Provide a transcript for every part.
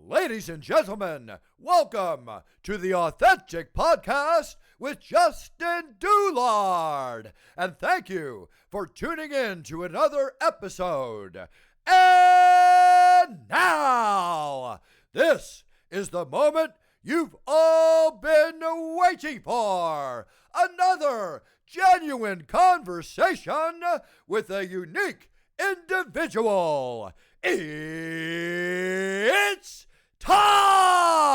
Ladies and gentlemen, welcome to the Authentic Podcast with Justin Doulard. And thank you for tuning in to another episode. And now, this is the moment you've all been waiting for. Another genuine conversation with a unique individual. It's time!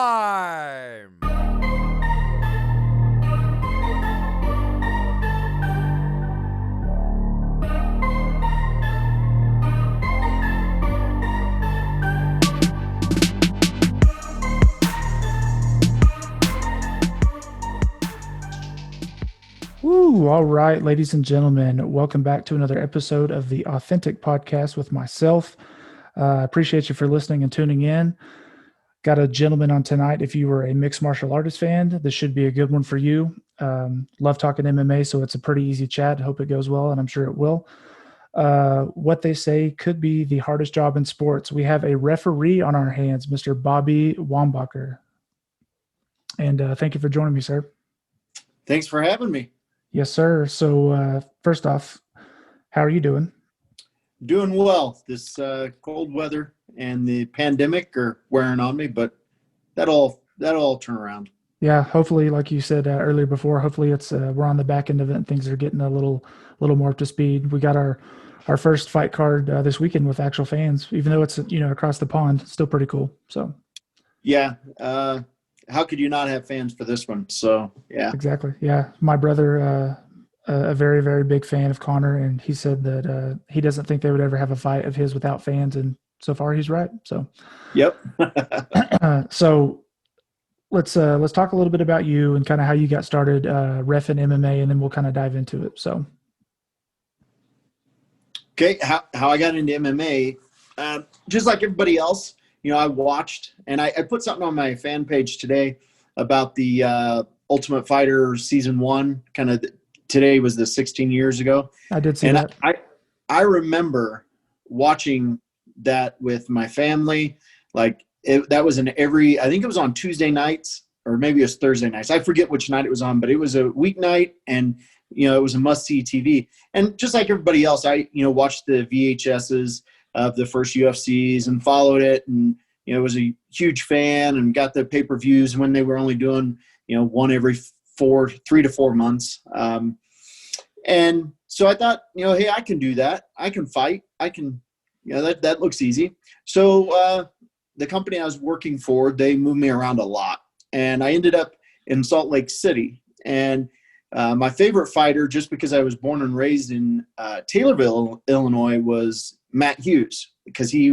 Woo! All right, ladies and gentlemen, welcome back to another episode of the Authentic Podcast with myself. I appreciate you for listening and tuning in. Got a gentleman on tonight. If you were a mixed martial artist fan, this should be a good one for you. Love talking MMA, so it's a pretty easy chat. Hope it goes well, and I'm sure it will. What they say could be the hardest job in sports. We have a referee on our hands, Mr. Bobby Wombacher. And thank you for joining me, sir. Thanks for having me. Yes, sir. So first off, how are you doing? Doing well. This cold weather and the pandemic are wearing on me, but that'll turn around. Yeah, hopefully, like you said earlier before, hopefully it's we're on the back end of it and things are getting a little more up to speed. We got our first fight card this weekend with actual fans, even though it's across the pond. Still pretty cool. So yeah, how could you not have fans for this one? So yeah, exactly. Yeah, my brother. A very, very big fan of Connor, and he said that he doesn't think they would ever have a fight of his without fans, and so far he's right. So, yep. So let's talk a little bit about you and kind of how you got started ref in MMA, and then we'll kind of dive into it. So, okay, how I got into MMA, just like everybody else, I watched, and I put something on my fan page today about the Ultimate Fighter Season 1, kind of. Today was the 16 years ago. I did see that. I remember watching that with my family. That was I think it was on Tuesday nights or maybe it was Thursday nights. I forget which night it was on, but it was a weeknight and, it was a must-see TV. And just like everybody else, I, watched the VHSs of the first UFCs and followed it and, was a huge fan and got the pay-per-views when they were only doing, one every 3 to 4 months. And so I thought, hey, I can do that. I can fight. I can, that looks easy. So the company I was working for, they moved me around a lot. And I ended up in Salt Lake City. And my favorite fighter, just because I was born and raised in Taylorville, Illinois, was Matt Hughes, because he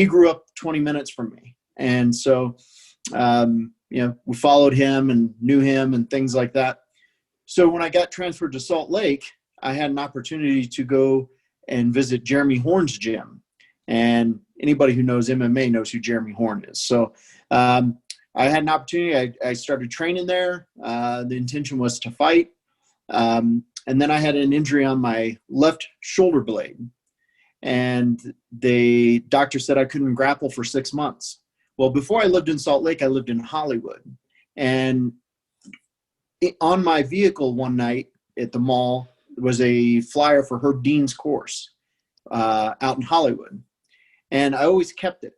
grew up 20 minutes from me. And so, we followed him and knew him and things like that. So when I got transferred to Salt Lake, I had an opportunity to go and visit Jeremy Horn's gym. And anybody who knows MMA knows who Jeremy Horn is. So I had an opportunity. I started training there. The intention was to fight. And then I had an injury on my left shoulder blade. And the doctor said I couldn't grapple for 6 months. Well, before I lived in Salt Lake, I lived in Hollywood. And on my vehicle one night at the mall was a flyer for Herb Dean's course out in Hollywood. And I always kept it.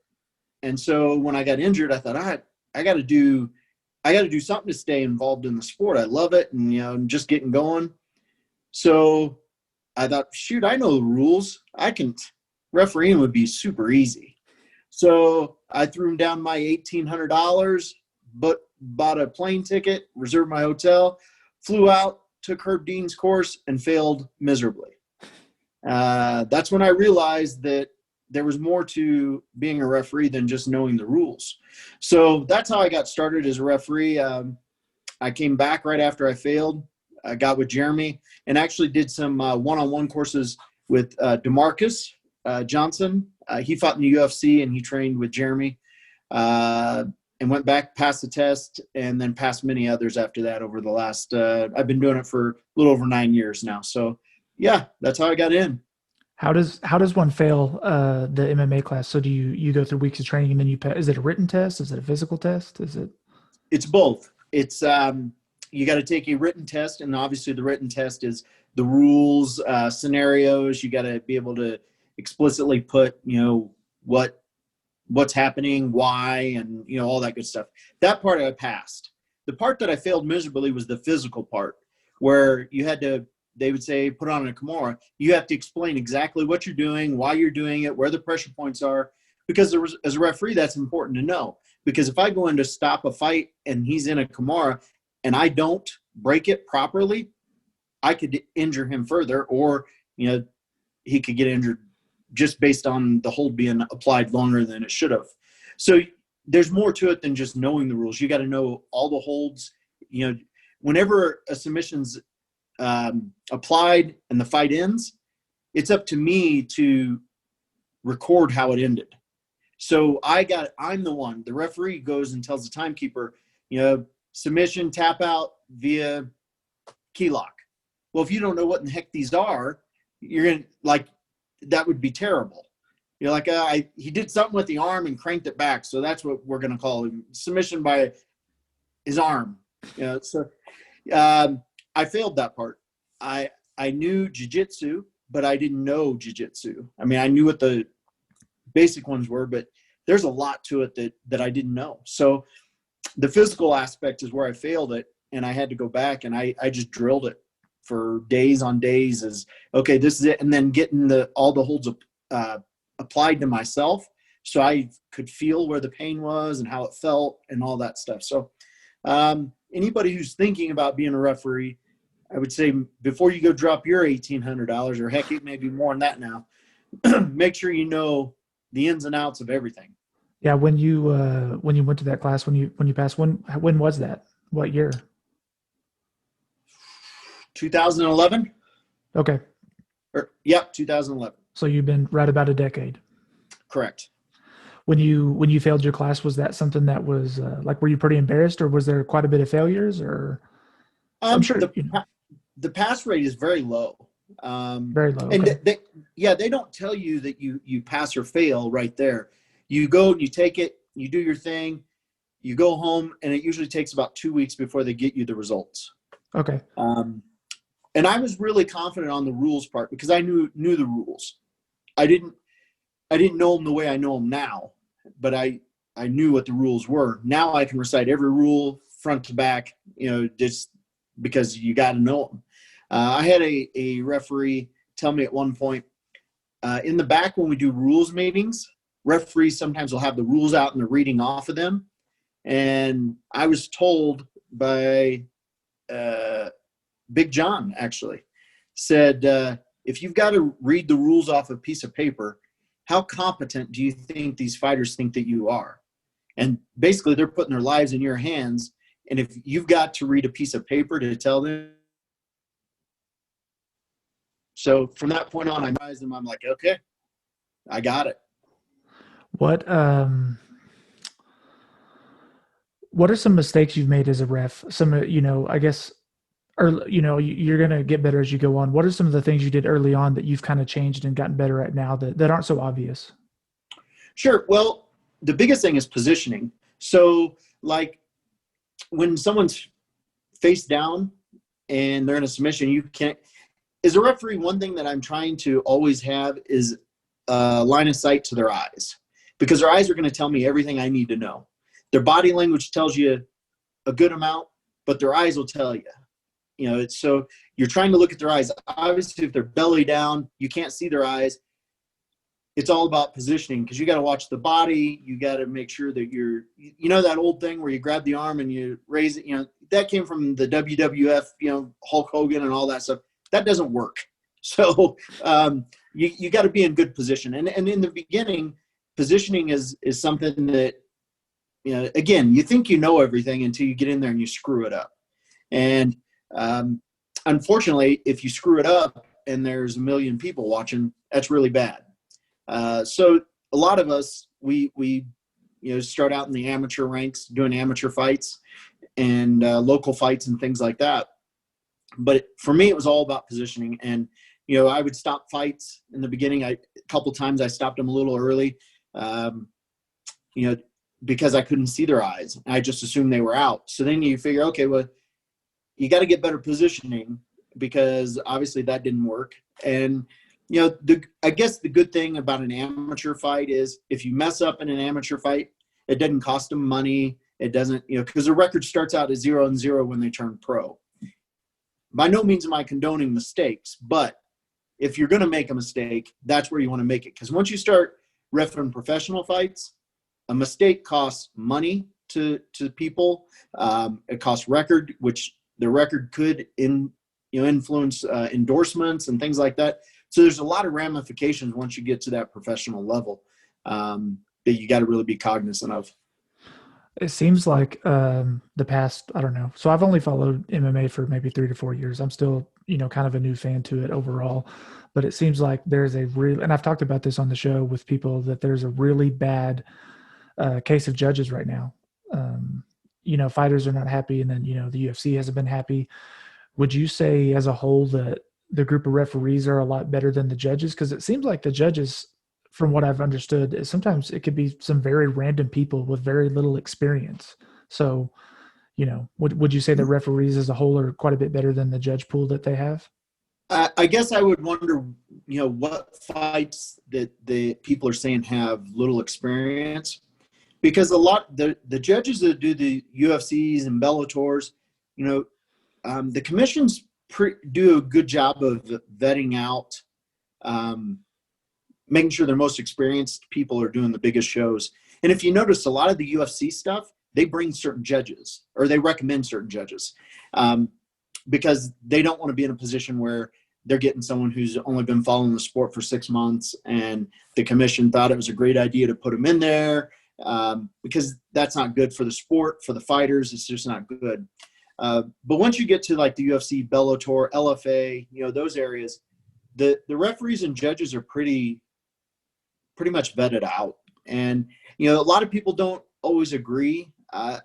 And so when I got injured, I thought, I got to do something to stay involved in the sport. I love it. And, I'm just getting going. So I thought, shoot, I know the rules. Refereeing would be super easy. So I threw down my $1,800, but bought a plane ticket, reserved my hotel, flew out, took Herb Dean's course, and failed miserably. That's when I realized that there was more to being a referee than just knowing the rules. So that's how I got started as a referee. I came back right after I failed. I got with Jeremy and actually did some one-on-one courses with DeMarcus Johnson. He fought in the UFC and he trained with Jeremy. And went back, passed the test, and then passed many others after that over the last I've been doing it for a little over 9 years now. So, yeah, that's how I got in. How does one fail the MMA class? So do you go through weeks of training and then you pass? Is it a written test? Is it a physical test? Is it? It's both. It's you got to take a written test, and obviously the written test is the rules, scenarios. You got to be able to explicitly put, what's happening, why, and all that good stuff. That part I passed. The part that I failed miserably was the physical part, where you had to. They would say, put on a Kimura. You have to explain exactly what you're doing, why you're doing it, where the pressure points are, because as a referee, that's important to know. Because if I go in to stop a fight and he's in a Kimura and I don't break it properly, I could injure him further, or he could get injured just based on the hold being applied longer than it should have. So there's more to it than just knowing the rules. You got to know all the holds. Whenever a submission's applied and the fight ends, it's up to me to record how it ended. So I'm the referee goes and tells the timekeeper, submission, tap out via key lock. Well, if you don't know what in the heck these are, you're going to that would be terrible. You're like, he did something with the arm and cranked it back. So that's what we're going to call him, submission by his arm. So I failed that part. I knew jiu-jitsu, but I didn't know jiu-jitsu. I mean, I knew what the basic ones were, but there's a lot to it that I didn't know. So the physical aspect is where I failed it, and I had to go back, and I just drilled it for days on days as, okay, this is it, and then getting all the holds applied to myself so I could feel where the pain was and how it felt and all that stuff. So anybody who's thinking about being a referee, I would say before you go drop your $1,800, or heck, it may be more than that now, make sure you know the ins and outs of everything. Yeah, when you went to that class, when you passed, when was that? What year? 2011. Okay. Yep, 2011. So you've been right about a decade. Correct. When you failed your class, was that something that was were you pretty embarrassed, or was there quite a bit of failures? Or I'm sure the pass rate is very low. Very low. And okay. they don't tell you that you pass or fail right there. You go and you take it, you do your thing, you go home, and it usually takes about 2 weeks before they get you the results. Okay. And I was really confident on the rules part because I knew the rules. I didn't know them the way I know them now, but I knew what the rules were. Now I can recite every rule front to back, just because you got to know them. I had a referee tell me at one point, in the back when we do rules meetings, referees sometimes will have the rules out and they're reading off of them. And I was told by Big John, actually, said, if you've got to read the rules off a piece of paper, how competent do you think these fighters think that you are? And basically they're putting their lives in your hands. And if you've got to read a piece of paper to tell them. So from that point on, I advised them, I'm like, okay, I got it. What are some mistakes you've made as a ref? Some, I guess, or, you're going to get better as you go on. What are some of the things you did early on that you've kind of changed and gotten better at now that aren't so obvious? Sure. Well, the biggest thing is positioning. So when someone's face down and they're in a submission, you can't, as a referee, one thing that I'm trying to always have is a line of sight to their eyes, because their eyes are going to tell me everything I need to know. Their body language tells you a good amount, but their eyes will tell you. So you're trying to look at their eyes. Obviously, if they're belly down, you can't see their eyes. It's all about positioning, because you got to watch the body. You got to make sure that that old thing where you grab the arm and you raise it, that came from the WWF, Hulk Hogan and all that stuff. That doesn't work. So you got to be in good position. And in the beginning, positioning is something that, again, you think you know everything until you get in there and you screw it up. And unfortunately, if you screw it up and there's a million people watching, that's really bad. So a lot of us, we start out in the amateur ranks doing amateur fights and local fights and things like that. But for me, it was all about positioning. And I would stop fights in the beginning. A couple times I stopped them a little early, because I couldn't see their eyes. I just assumed they were out. So then you figure, okay, well, you got to get better positioning, because obviously that didn't work. And, I guess the good thing about an amateur fight is if you mess up in an amateur fight, it doesn't cost them money. It doesn't, because the record starts out at 0-0 when they turn pro. By no means am I condoning mistakes, but if you're going to make a mistake, that's where you want to make it. Because once you start reffing professional fights, a mistake costs money to people. It costs record, which the record could influence endorsements and things like that. So there's a lot of ramifications once you get to that professional level that you got to really be cognizant of. It seems like the past, I don't know. So I've only followed MMA for maybe 3 to 4 years. I'm still, kind of a new fan to it overall. But it seems like there's a real, and I've talked about this on the show with people, that there's a really bad case of judges right now. Fighters are not happy, and then, the UFC hasn't been happy. Would you say as a whole that the group of referees are a lot better than the judges? Because it seems like the judges, from what I've understood, is sometimes it could be some very random people with very little experience. So, would you say the referees as a whole are quite a bit better than the judge pool that they have? I guess I would wonder, what fights that the people are saying have little experience, because a lot the judges that do the UFCs and Bellators, the commissions do a good job of vetting out, making sure their most experienced people are doing the biggest shows. And if you notice, a lot of the UFC stuff, they bring certain judges, or they recommend certain judges, because they don't want to be in a position where they're getting someone who's only been following the sport for 6 months and the commission thought it was a great idea to put them in there, because that's not good for the sport, for the fighters. It's just not good. But once you get to like the UFC, Bellator, LFA, those areas, the referees and judges are pretty much vetted out. And, a lot of people don't always agree. I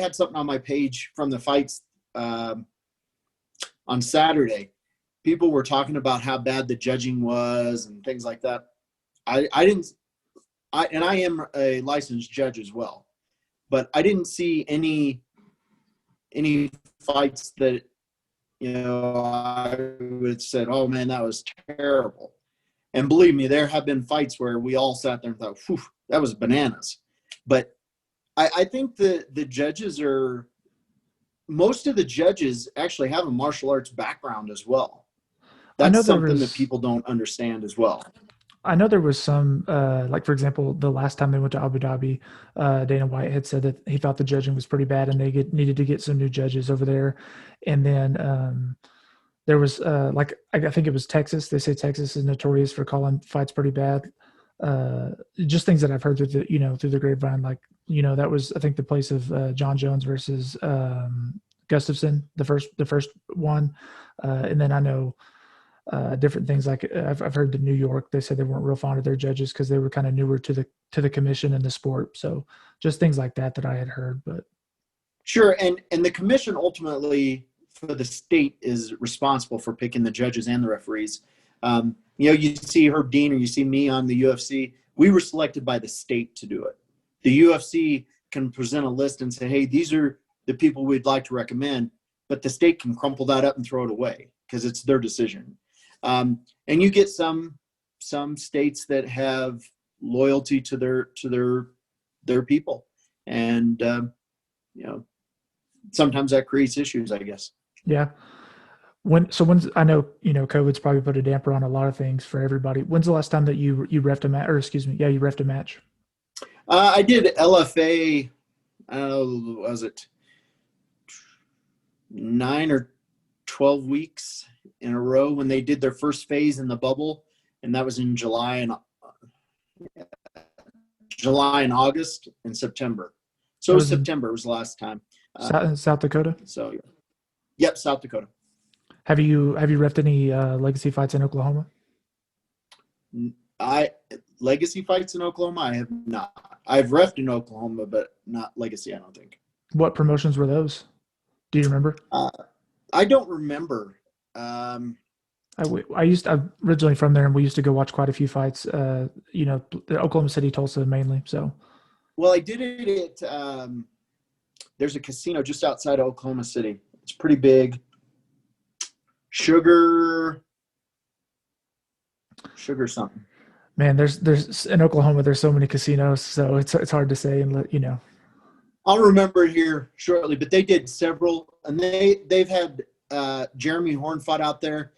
had something on my page from the fights on Saturday. People were talking about how bad the judging was and things like that. I am a licensed judge as well, but I didn't see any fights that, I would have said, oh man, that was terrible. And believe me, there have been fights where we all sat there and thought, whew, that was bananas. But I think the judges most of the judges actually have a martial arts background as well. That's something that people don't understand as well. I know there was some, like, for example, the last time they went to Abu Dhabi, Dana White had said that he thought the judging was pretty bad and they needed to get some new judges over there. And then there was, I think it was Texas. They say Texas is notorious for calling fights pretty bad. Just things that I've heard through the grapevine. Like, that was, I think, the place of John Jones versus Gustafson, the first one. And then I know different things, like I've heard that New York, they said they weren't real fond of their judges because they were kind of newer to the commission and the sport. So just things like that I had heard. But sure. And the commission ultimately for the state is responsible for picking the judges and the referees. You see Herb Dean or you see me on the UFC, we were selected by the state to do it. The UFC can present a list and say, hey, these are the people we'd like to recommend, but the state can crumple that up and throw it away because it's their decision. And you get some states that have loyalty to their people. And, sometimes that creates issues, I guess. Yeah. I know, COVID's probably put a damper on a lot of things for everybody. When's the last time that you reffed a match, you reffed a match? I did LFA, I don't know, was it 9 or 12 weeks in a row when they did their first phase in the bubble, and that was in July and August and September. So it was September was the last time. South Dakota. So, yep, South Dakota. Have you reffed any legacy fights in Oklahoma? Legacy fights in Oklahoma, I have not. I've reffed in Oklahoma, but not legacy, I don't think. What promotions were those? Do you remember? I don't remember. I'm originally from there, and we used to go watch quite a few fights. Oklahoma City, Tulsa mainly. So, Well, I did it at there's a casino just outside of Oklahoma City. It's pretty big. Sugar something. man, there's in Oklahoma, there's so many casinos, so it's hard to say and I'll remember it here shortly, but they did several, and they've had Jeremy Horn fought out there,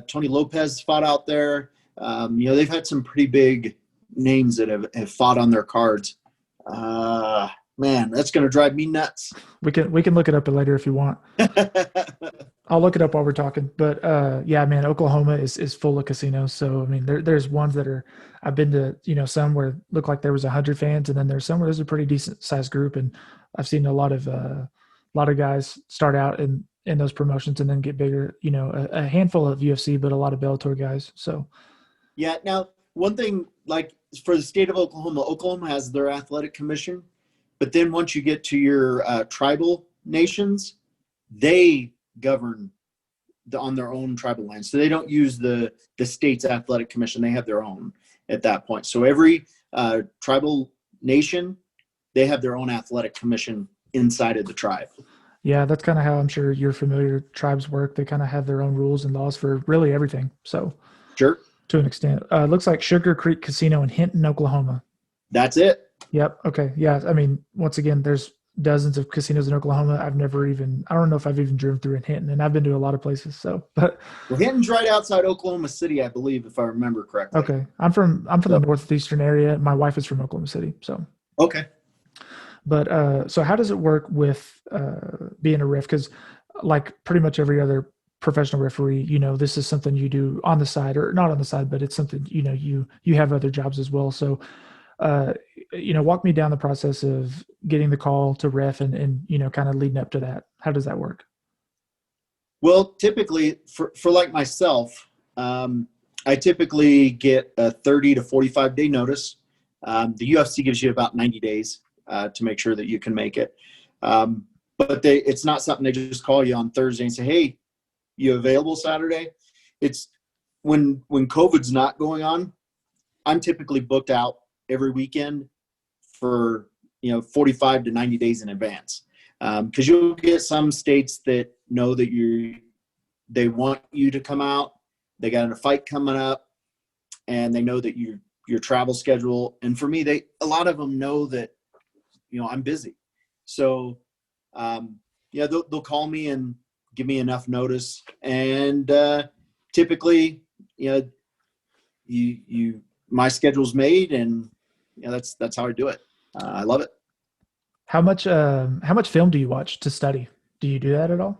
Tony Lopez fought out there. They've had some pretty big names that have fought on their cards. Man, that's going to drive me nuts. We can look it up later if you want. I'll look it up while we're talking. But yeah, man, Oklahoma is full of casinos. So I mean, there's ones that are I've been to, some where it looked like there was 100 fans, and then there's some where there's a pretty decent sized group. And I've seen a lot of guys start out in those promotions and then get bigger. A handful of UFC, but a lot of Bellator guys. So yeah. Now, one thing, like for the state of Oklahoma has their athletic commission. But then once you get to your tribal nations, they govern on their own tribal land. So they don't use the state's athletic commission. They have their own at that point. So every tribal nation, they have their own athletic commission inside of the tribe. Yeah, that's kind of how I'm sure you're familiar. Tribes work. They kind of have their own rules and laws for really everything. So sure. To an extent. Looks like Sugar Creek Casino in Hinton, Oklahoma. That's it. Yep. Okay. Yeah. I mean, once again, there's dozens of casinos in Oklahoma. I don't know if I've even driven through in Hinton, and I've been to a lot of places. So, but well, Hinton's right outside Oklahoma City, I believe, if I remember correctly. Okay. I'm from the northeastern area. My wife is from Oklahoma City. So, okay. But, so how does it work with, being a ref? Cause like pretty much every other professional referee, this is something you do on the side, or not on the side, but it's something, you have other jobs as well. So, walk me down the process of getting the call to ref and kind of leading up to that. How does that work? Well, typically for like myself, I typically get a 30 to 45 day notice. The UFC gives you about 90 days to make sure that you can make it. But it's not something they just call you on Thursday and say, hey, you available Saturday? It's when COVID's not going on, I'm typically booked out every weekend for 45 to 90 days in advance, because you'll get some states that know that they want you to come out, they got a fight coming up, and they know that your travel schedule. And for me, a lot of them know that I'm busy, so they'll call me and give me enough notice, and typically my schedule's made, and that's how I do it. I love it. How much film do you watch to study? Do you do that at all?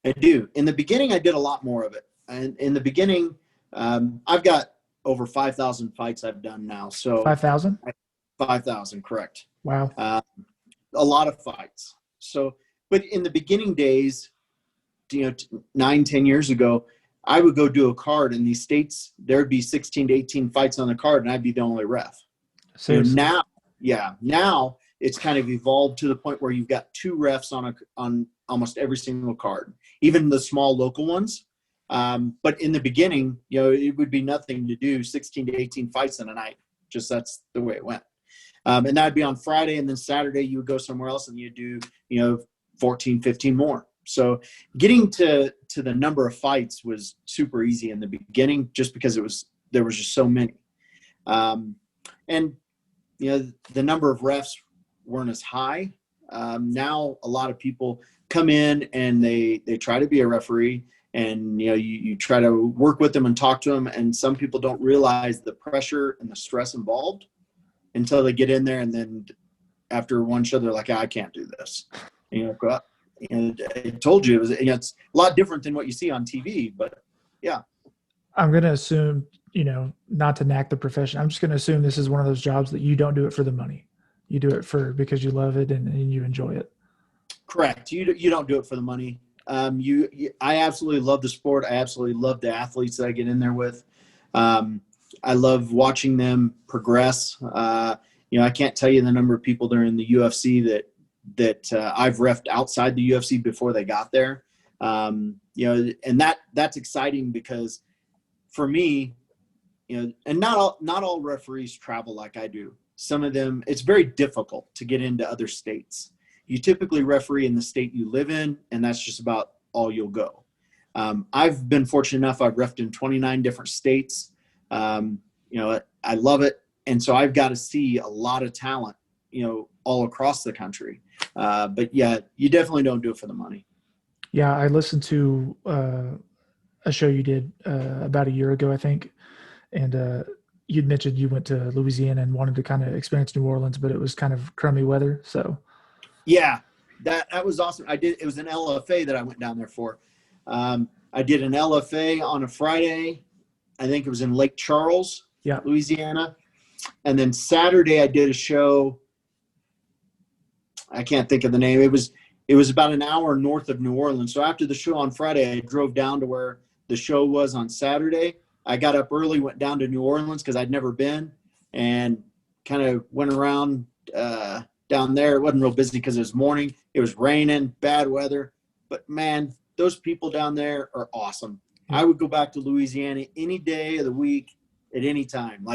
I do. In the beginning, I did a lot more of it. And in the beginning, I've got over 5,000 fights I've done now. So 5,000? 5,000, correct. Wow. A lot of fights. So, but in the beginning days, 9-10 years ago, I would go do a card in these states. There'd be 16 to 18 fights on the card, and I'd be the only ref. So now it's kind of evolved to the point where you've got two refs on almost every single card, even the small local ones. But in the beginning, it would be nothing to do 16 to 18 fights in a night. Just that's the way it went. And that'd be on Friday, and then Saturday you would go somewhere else and you do 14, 15 more. So getting to the number of fights was super easy in the beginning, just because there was just so many. And the number of refs weren't as high. Now a lot of people come in and they try to be a referee, and you try to work with them and talk to them, and some people don't realize the pressure and the stress involved until they get in there, and then after one show they're like, I can't do this. And I told you it's a lot different than what you see on TV, but yeah. I'm going to assume, not to knack the profession, I'm just going to assume this is one of those jobs that you don't do it for the money. You do it because you love it and you enjoy it. Correct. You don't do it for the money. I absolutely love the sport. I absolutely love the athletes that I get in there with. I love watching them progress. I can't tell you the number of people that are in the UFC that I've reffed outside the UFC before they got there. And that's exciting because for me, and not all referees travel like I do. Some of them, it's very difficult to get into other states. You typically referee in the state you live in, and that's just about all you'll go. I've been fortunate enough. I've reffed in 29 different states. I love it. And so I've got to see a lot of talent, all across the country. But yeah, you definitely don't do it for the money. Yeah. I listened to a show you did about a year ago, I think. And you'd mentioned you went to Louisiana and wanted to kind of experience New Orleans, but it was kind of crummy weather. So yeah, that was awesome. It was an LFA that I went down there for. I did an LFA on a Friday. I think it was in Lake Charles, Louisiana. And then Saturday I did a show. I can't think of the name. It was about an hour north of New Orleans. So after the show on Friday, I drove down to where the show was on Saturday. I got up early, went down to New Orleans because I'd never been, and kind of went around down there. It wasn't real busy because it was morning. It was raining, bad weather. But, man, those people down there are awesome. I would go back to Louisiana any day of the week at any time.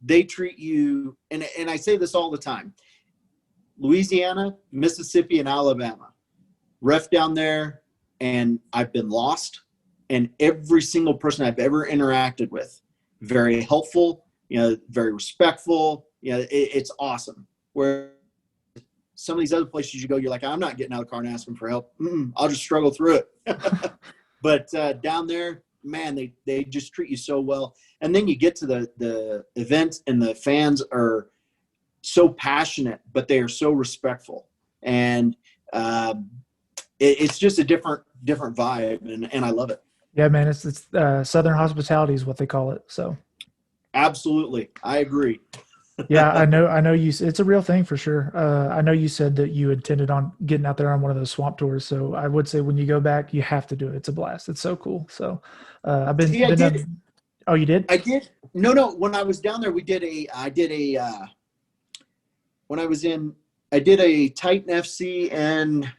They treat you – and I say this all the time. Louisiana, Mississippi, and Alabama. Ref down there, and I've been lost. And every single person I've ever interacted with, very helpful, very respectful. It's awesome. Where some of these other places you go, you're like, I'm not getting out of the car and asking for help. I'll just struggle through it. But down there, man, they just treat you so well. And then you get to the event, and the fans are so passionate, but they are so respectful. And it's just a different vibe, and I love it. Yeah, man, it's Southern hospitality is what they call it. So, absolutely, I agree. Yeah, I know you. It's a real thing for sure. I know you said that you intended on getting out there on one of those swamp tours. So I would say when you go back, you have to do it. It's a blast. It's so cool. So I've been. See, I did. Oh, you did? I did. No. When I was down there, I did a Titan FC in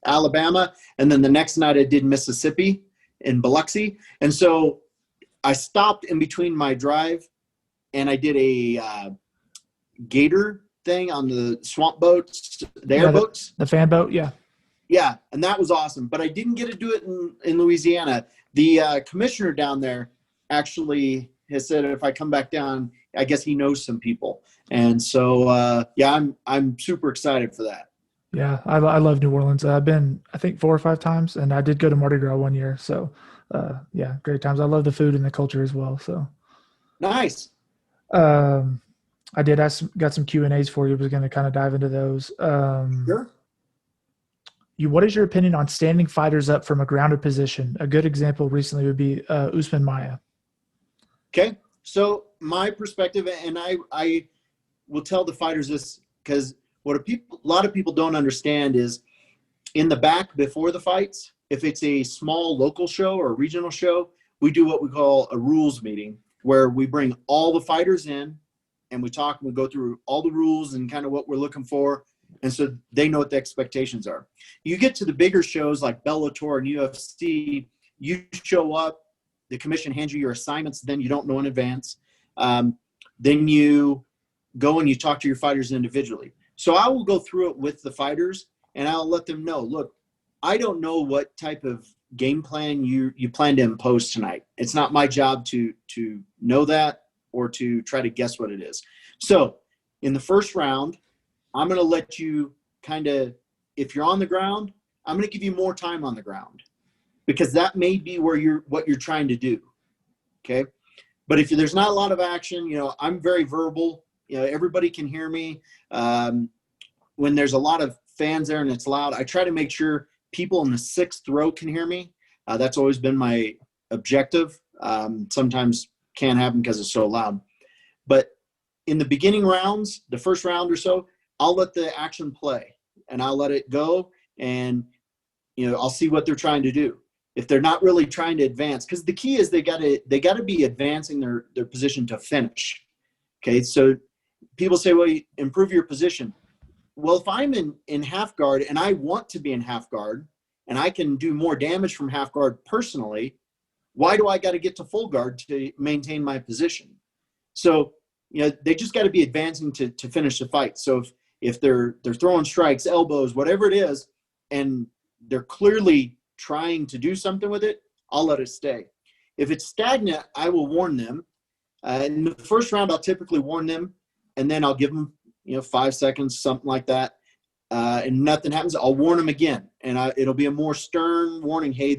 Alabama, and then the next night I did Mississippi in Biloxi. And so I stopped in between my drive, and I did a gator thing on the swamp boats, the airboats. The fan boat, yeah. Yeah, and that was awesome. But I didn't get to do it in Louisiana. The commissioner down there actually has said if I come back down, I guess he knows some people. And so, I'm super excited for that. Yeah, I love New Orleans. I've been, I think, 4 or 5 times, and I did go to Mardi Gras one year. So, great times. I love the food and the culture as well. So, nice. I got some Q&As for you. I was going to kind of dive into those. Sure. What is your opinion on standing fighters up from a grounded position? A good example recently would be Usman Maia. Okay, so my perspective, and I will tell the fighters this because what a lot of people don't understand is in the back before the fights, if it's a small local show or a regional show, we do what we call a rules meeting where we bring all the fighters in and we talk and we go through all the rules and kind of what we're looking for. And so they know what the expectations are. You get to the bigger shows like Bellator and UFC, you show up, the commission hands you your assignments, then you don't know in advance. Then you go and you talk to your fighters individually. So I will go through it with the fighters and I'll let them know, look, I don't know what type of game plan you plan to impose tonight. It's not my job to know that or to try to guess what it is. So in the first round, I'm going to let you kind of, if you're on the ground, I'm going to give you more time on the ground because that may be what you're trying to do. Okay. But if there's not a lot of action, I'm very verbal, everybody can hear me. When there's a lot of fans there and it's loud, I try to make sure people in the 6th row can hear me. That's always been my objective. Sometimes can't happen because it's so loud, but in the beginning rounds, the first round or so, I'll let the action play and I'll let it go and, I'll see what they're trying to do. If they're not really trying to advance, because the key is they got to be advancing their position to finish. Okay. So people say, well, you improve your position. Well, if I'm in half guard and I want to be in half guard and I can do more damage from half guard personally, why do I got to get to full guard to maintain my position? So, they just got to be advancing to finish the fight. So if they're throwing strikes, elbows, whatever it is, and they're clearly trying to do something with it, I'll let it stay. If it's stagnant, I will warn them. In the first round, I'll typically warn them, and then I'll give them, 5 seconds, something like that. And nothing happens, I'll warn them again. And it'll be a more stern warning. Hey,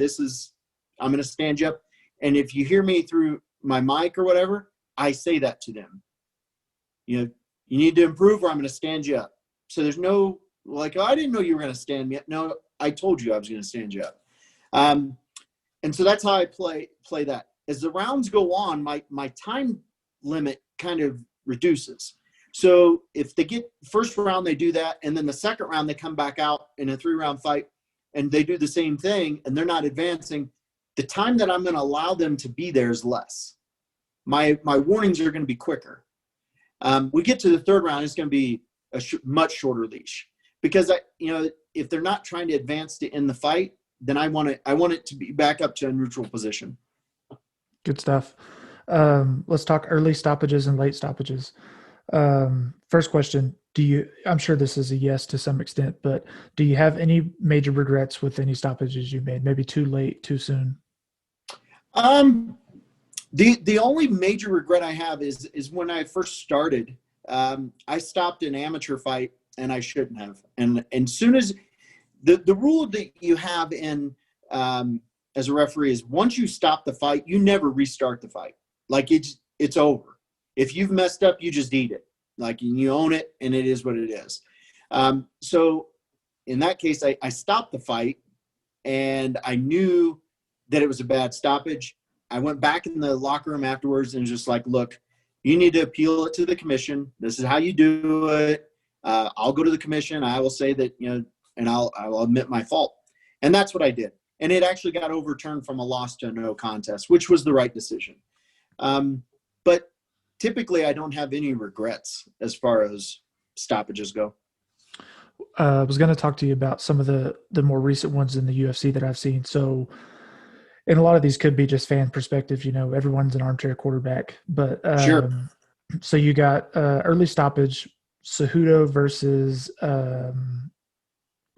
I'm going to stand you up. And if you hear me through my mic or whatever, I say that to them. You need to improve or I'm going to stand you up. So there's no I didn't know you were going to stand me up. No, I told you I was going to stand you up. And so that's how I play that. As the rounds go on, my time limit kind of reduces. So if they get first round, they do that. And then the second round, they come back out in a 3-round fight and they do the same thing and they're not advancing. The time that I'm going to allow them to be there is less. My warnings are going to be quicker. We get to the third round, it's going to be a much shorter leash because if they're not trying to advance to end the fight, then I want it to be back up to a neutral position. Good stuff. Let's talk early stoppages and late stoppages. First question, I'm sure this is a yes to some extent, but do you have any major regrets with any stoppages you made? Maybe too late, too soon? The only major regret I have is when I first started, I stopped an amateur fight and I shouldn't have. And soon as the rule that you have in, as a referee is once you stop the fight, you never restart the fight. Like it's over. If you've messed up, you just eat it. Like you own it and it is what it is. So in that case, I stopped the fight and I knew that it was a bad stoppage. I went back in the locker room afterwards and just like, look, you need to appeal it to the commission. This is how you do it. I'll go to the commission. I will say that, and I'll admit my fault. And that's what I did. And it actually got overturned from a loss to a no contest, which was the right decision. But typically I don't have any regrets as far as stoppages go. I was going to talk to you about some of the more recent ones in the UFC that I've seen. So, and a lot of these could be just fan perspective, everyone's an armchair quarterback, but sure. So you got early stoppage, Cejudo versus,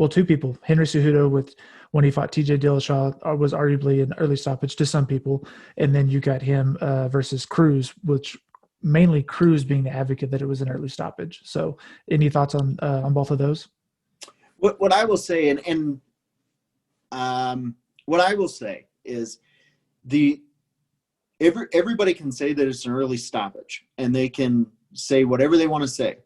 two people. Henry Cejudo when he fought TJ Dillashaw was arguably an early stoppage to some people. And then you got him versus Cruz, which mainly Cruz being the advocate that it was an early stoppage. So any thoughts on both of those? What I will say, and what I will say is everybody can say that it's an early stoppage and they can say whatever they want to say,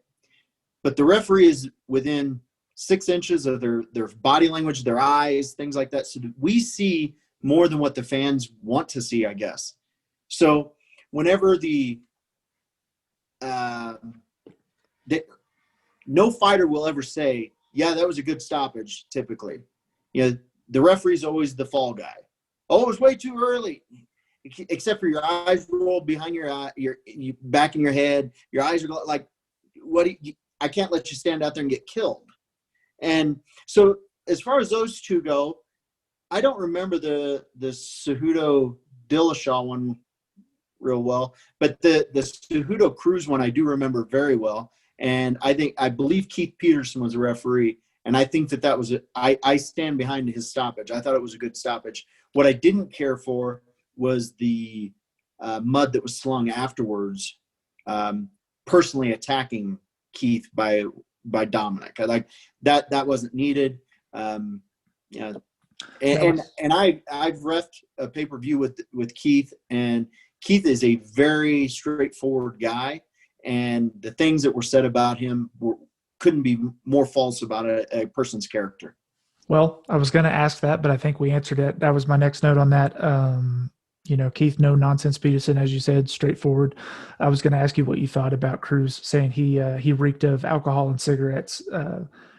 but the referee is within 6 inches of their body language, their eyes, things like that. So we see more than what the fans want to see, I guess. So whenever no fighter will ever say, yeah, that was a good stoppage. Typically, the referee's always the fall guy. Oh, it was way too early. Except for your eyes roll behind your eye, your back in your head. Your eyes are like, I can't let you stand out there and get killed. And so as far as those two go, I don't remember the Cejudo Dillashaw one real well, but the Cejudo Cruz one I do remember very well. And I believe Keith Peterson was a referee. And I think that was I stand behind his stoppage. I thought it was a good stoppage. What I didn't care for was the mud that was slung afterwards, personally attacking Keith by Dominic. I like that wasn't needed. And I've refed a pay-per-view with Keith, and Keith is a very straightforward guy, and the things that were said about him couldn't be more false about a person's character. Well, I was going to ask that, but I think we answered it. That was my next note on that. Keith, no nonsense Peterson, as you said, straightforward. I was going to ask you what you thought about Cruz saying he reeked of alcohol and cigarettes,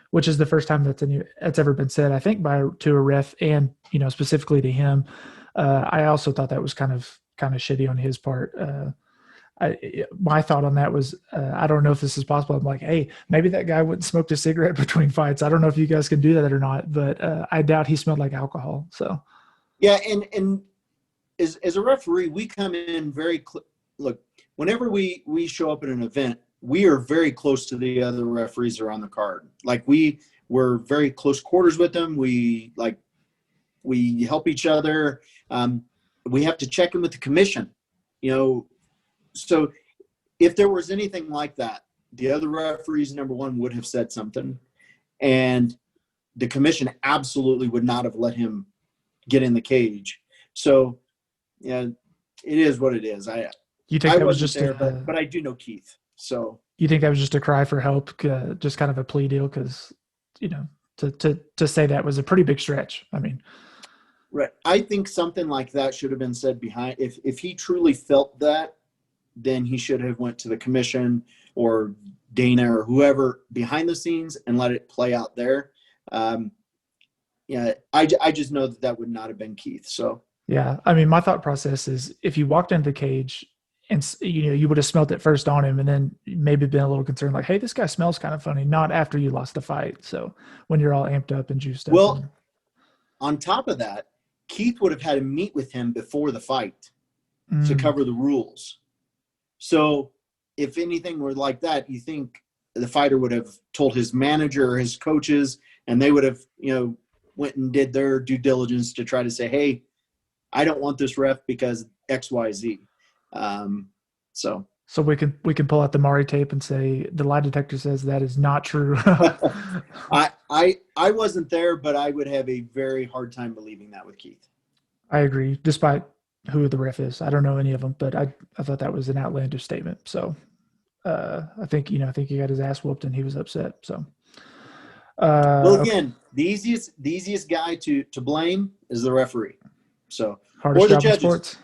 which is the first time that's ever been said, I think, to a ref, and specifically to him. I also thought that was kind of shitty on his part. my thought on that was, I don't know if this is possible. I'm like, hey, maybe that guy wouldn't smoke a cigarette between fights. I don't know if you guys can do that or not, but I doubt he smelled like alcohol. So, yeah, and as a referee, we come in look. Whenever we show up at an event, we are very close to the other referees that are on the card. Like we're very close quarters with them. We help each other. We have to check in with the commission, So if there was anything like that, the other referees, number one, would have said something, and the commission absolutely would not have let him get in the cage. So, yeah, it is what it is. You think I that was wasn't just there, but I do know Keith. So you think that was just a cry for help, just kind of a plea deal? Because, to say that was a pretty big stretch. I mean, right. I think something like that should have been said behind. If he truly felt that, then he should have went to the commission or Dana or whoever behind the scenes and let it play out there. I just know that would not have been Keith. So yeah, I mean, my thought process is if you walked into the cage and you would have smelled it first on him, and then maybe been a little concerned, like, hey, this guy smells kind of funny. Not after you lost the fight. So when you're all amped up and juiced up. Well, on top of that, Keith would have had to meet with him before the fight to cover the rules. So if anything were like that, you think the fighter would have told his manager or his coaches, and they would have, went and did their due diligence to try to say, hey, I don't want this ref because X, Y, Z. So we can pull out the Mari tape and say the lie detector says that is not true. I wasn't there, but I would have a very hard time believing that with Keith. I agree, despite who the ref is. I don't know any of them, but I thought that was an outlandish statement. So I think he got his ass whooped and he was upset. So well, again, the easiest guy to blame is the referee. So hardest job in sports.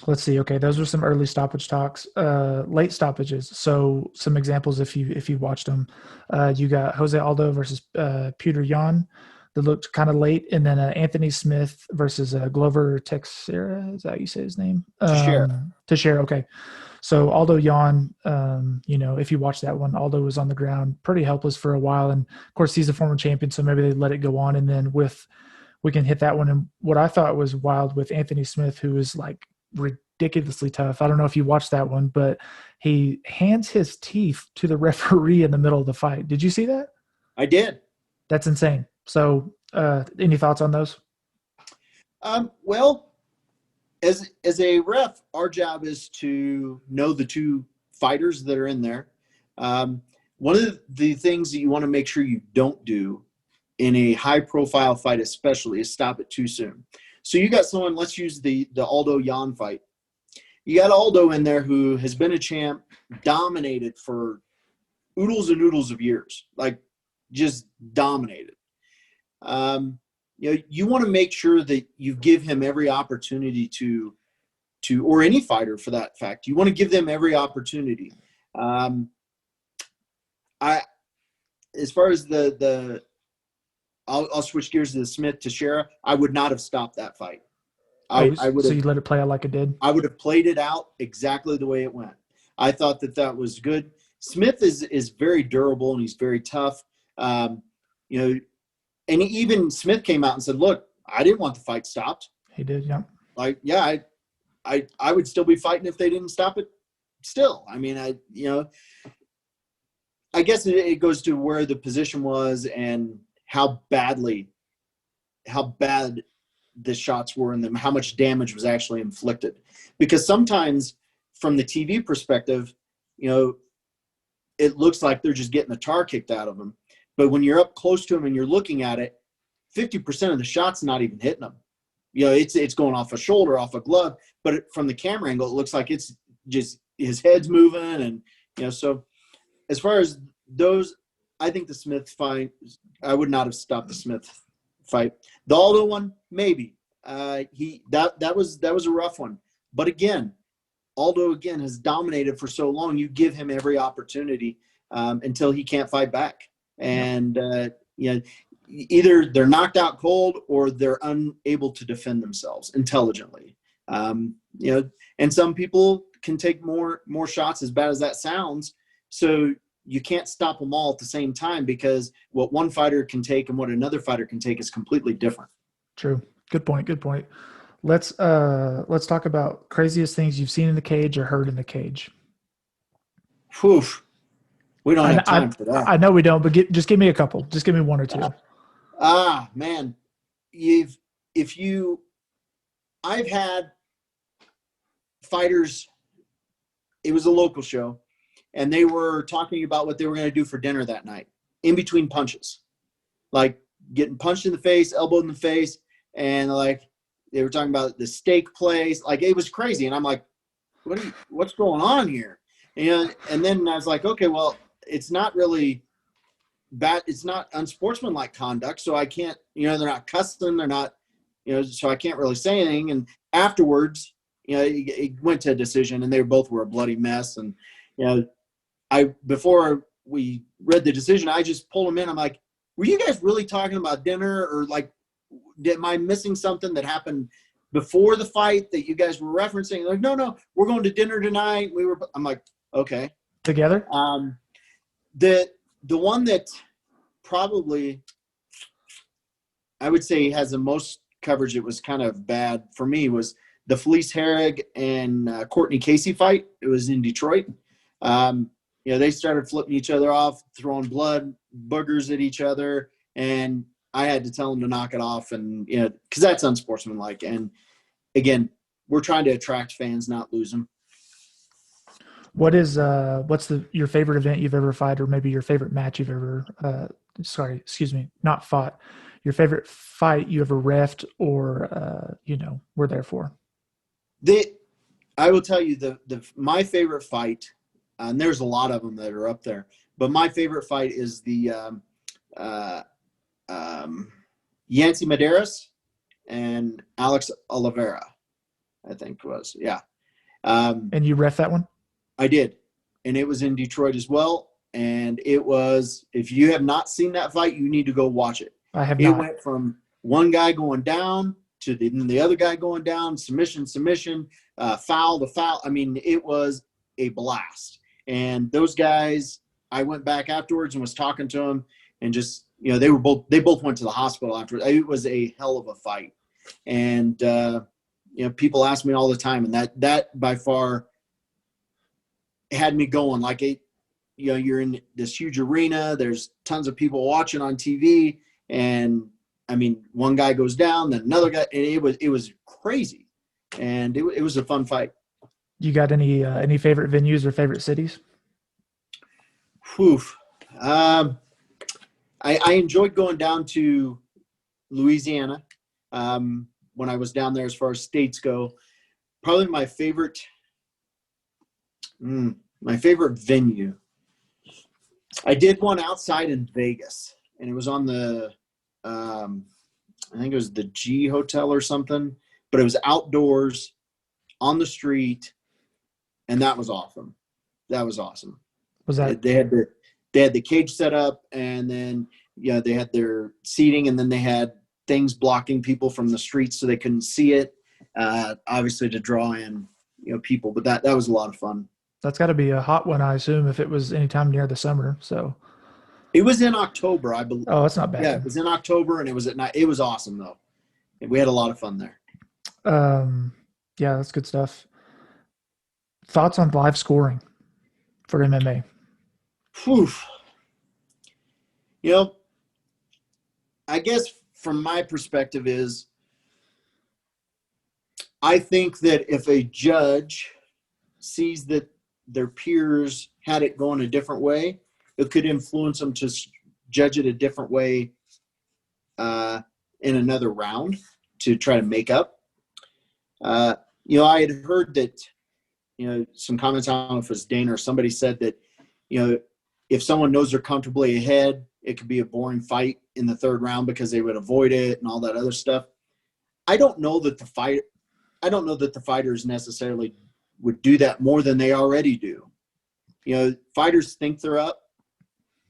Let's see. Okay, those were some early stoppage talks. Late stoppages. So some examples, if you watched them, you got Jose Aldo versus Peter Yan that looked kind of late, and then Anthony Smith versus Glover Teixeira. Is that how you say his name? Teixeira. Okay. So Aldo Yan, if you watch that one, Aldo was on the ground pretty helpless for a while, and of course he's a former champion, so maybe they let it go on, and then we can hit that one. And what I thought was wild with Anthony Smith, who is like ridiculously tough. I don't know if you watched that one, but he hands his teeth to the referee in the middle of the fight. Did you see that? I did. That's insane. So any thoughts on those? Well, as a ref, our job is to know the two fighters that are in there. One of the things that you want to make sure you don't do in a high-profile fight especially is stop it too soon. So you got someone, let's use the Aldo Yan fight. You got Aldo in there who has been a champ, dominated for oodles and oodles of years, like just dominated. You want to make sure that you give him every opportunity to, or any fighter for that fact, you want to give them every opportunity. As far as I'll switch gears to the Smith Teixeira. I would not have stopped that fight. I would. So you let it play out like it did? I would have played it out exactly the way it went. I thought that was good. Smith is very durable and he's very tough. And even Smith came out and said, "Look, I didn't want the fight stopped." He did, yeah. Like, yeah, I would still be fighting if they didn't stop it. Still, I mean, I guess it goes to where the position was and how bad the shots were and how much damage was actually inflicted. Because sometimes from the TV perspective, it looks like they're just getting the tar kicked out of them. But when you're up close to them and you're looking at it, 50% of the shots not even hitting them. It's going off a shoulder, off a glove. But from the camera angle, it looks like it's just his head's moving. And, so as far as those, I think the Smith fight, I would not have stopped the Smith fight. The Aldo one, maybe. That was a rough one. But again, Aldo has dominated for so long. You give him every opportunity until he can't fight back. And either they're knocked out cold or they're unable to defend themselves intelligently. You know, and some people can take more shots, as bad as that sounds. So you can't stop them all at the same time, because what one fighter can take and what another fighter can take is completely different. True. Good point. Good point. Let's talk about craziest things you've seen in the cage or heard in the cage. Whew. We don't have time for that. I know we don't, but just give me a couple. Just give me one or two. Man, I've had fighters. It was a local show, and they were talking about what they were going to do for dinner that night in between punches, like getting punched in the face, elbowed in the face, and like they were talking about the steak place. Like, it was crazy, and I'm like, what's going on here? And then I was like, okay, well, it's not really bad. It's not unsportsmanlike conduct, so I can't. They're not cussing. They're not. So I can't really say anything. And afterwards, it went to a decision, and they both were a bloody mess. And before we read the decision, I just pulled them in. I'm like, were you guys really talking about dinner, or like, am I missing something that happened before the fight that you guys were referencing? Like, no, we're going to dinner tonight. I'm like, okay. Together? The one that probably I would say has the most coverage, it was kind of bad for me, was the Felice Herrig and Courtney Casey fight. It was in Detroit. They started flipping each other off, throwing blood boogers at each other, and I had to tell them to knock it off, and because that's unsportsmanlike. And again, we're trying to attract fans, not lose them. What's your favorite event you've ever fought, or maybe your favorite match you've ever not fought, your favorite fight you ever reffed or were there for? I will tell you my favorite fight, and there's a lot of them that are up there, but my favorite fight is the Yancy Medeiros and Alex Oliveira, I think it was. Yeah. And you ref that one? I did. And it was in Detroit as well. And it was, if you have not seen that fight, you need to go watch it. I have not. It went from one guy going down to the other guy going down, submission, foul to foul. I mean, it was a blast. And those guys, I went back afterwards and was talking to them, and just, they both went to the hospital afterwards. It was a hell of a fight. And, people ask me all the time, and that by far had me going. Like, you're in this huge arena, there's tons of people watching on TV, and I mean, one guy goes down, then another guy, and it was crazy, and it was a fun fight. You got any favorite venues or favorite cities? Whew. I enjoyed going down to Louisiana when I was down there. As far as states go, probably my favorite venue. I did one outside in Vegas, and it was on the I think it was the G Hotel or something, but it was outdoors on the street, and that was awesome. That was awesome. Was that they had the cage set up, and then they had their seating, and then they had things blocking people from the streets so they couldn't see it, obviously to draw in people. But that was a lot of fun. That's got to be a hot one, I assume, if it was anytime near the summer. So it was in October, I believe. Oh, that's not bad. Yeah, it was in October, and it was at night. It was awesome though. We had a lot of fun there. Yeah, that's good stuff. Thoughts on live scoring for MMA? Whew. I guess from my perspective is, I think that if a judge sees that their peers had it going a different way, it could influence them to judge it a different way in another round to try to make up. I had heard that, some comments, I don't know if it was Dana or somebody said that, if someone knows they're comfortably ahead, it could be a boring fight in the third round because they would avoid it and all that other stuff. I don't know that the fighters necessarily would do that more than they already do. Fighters think they're up,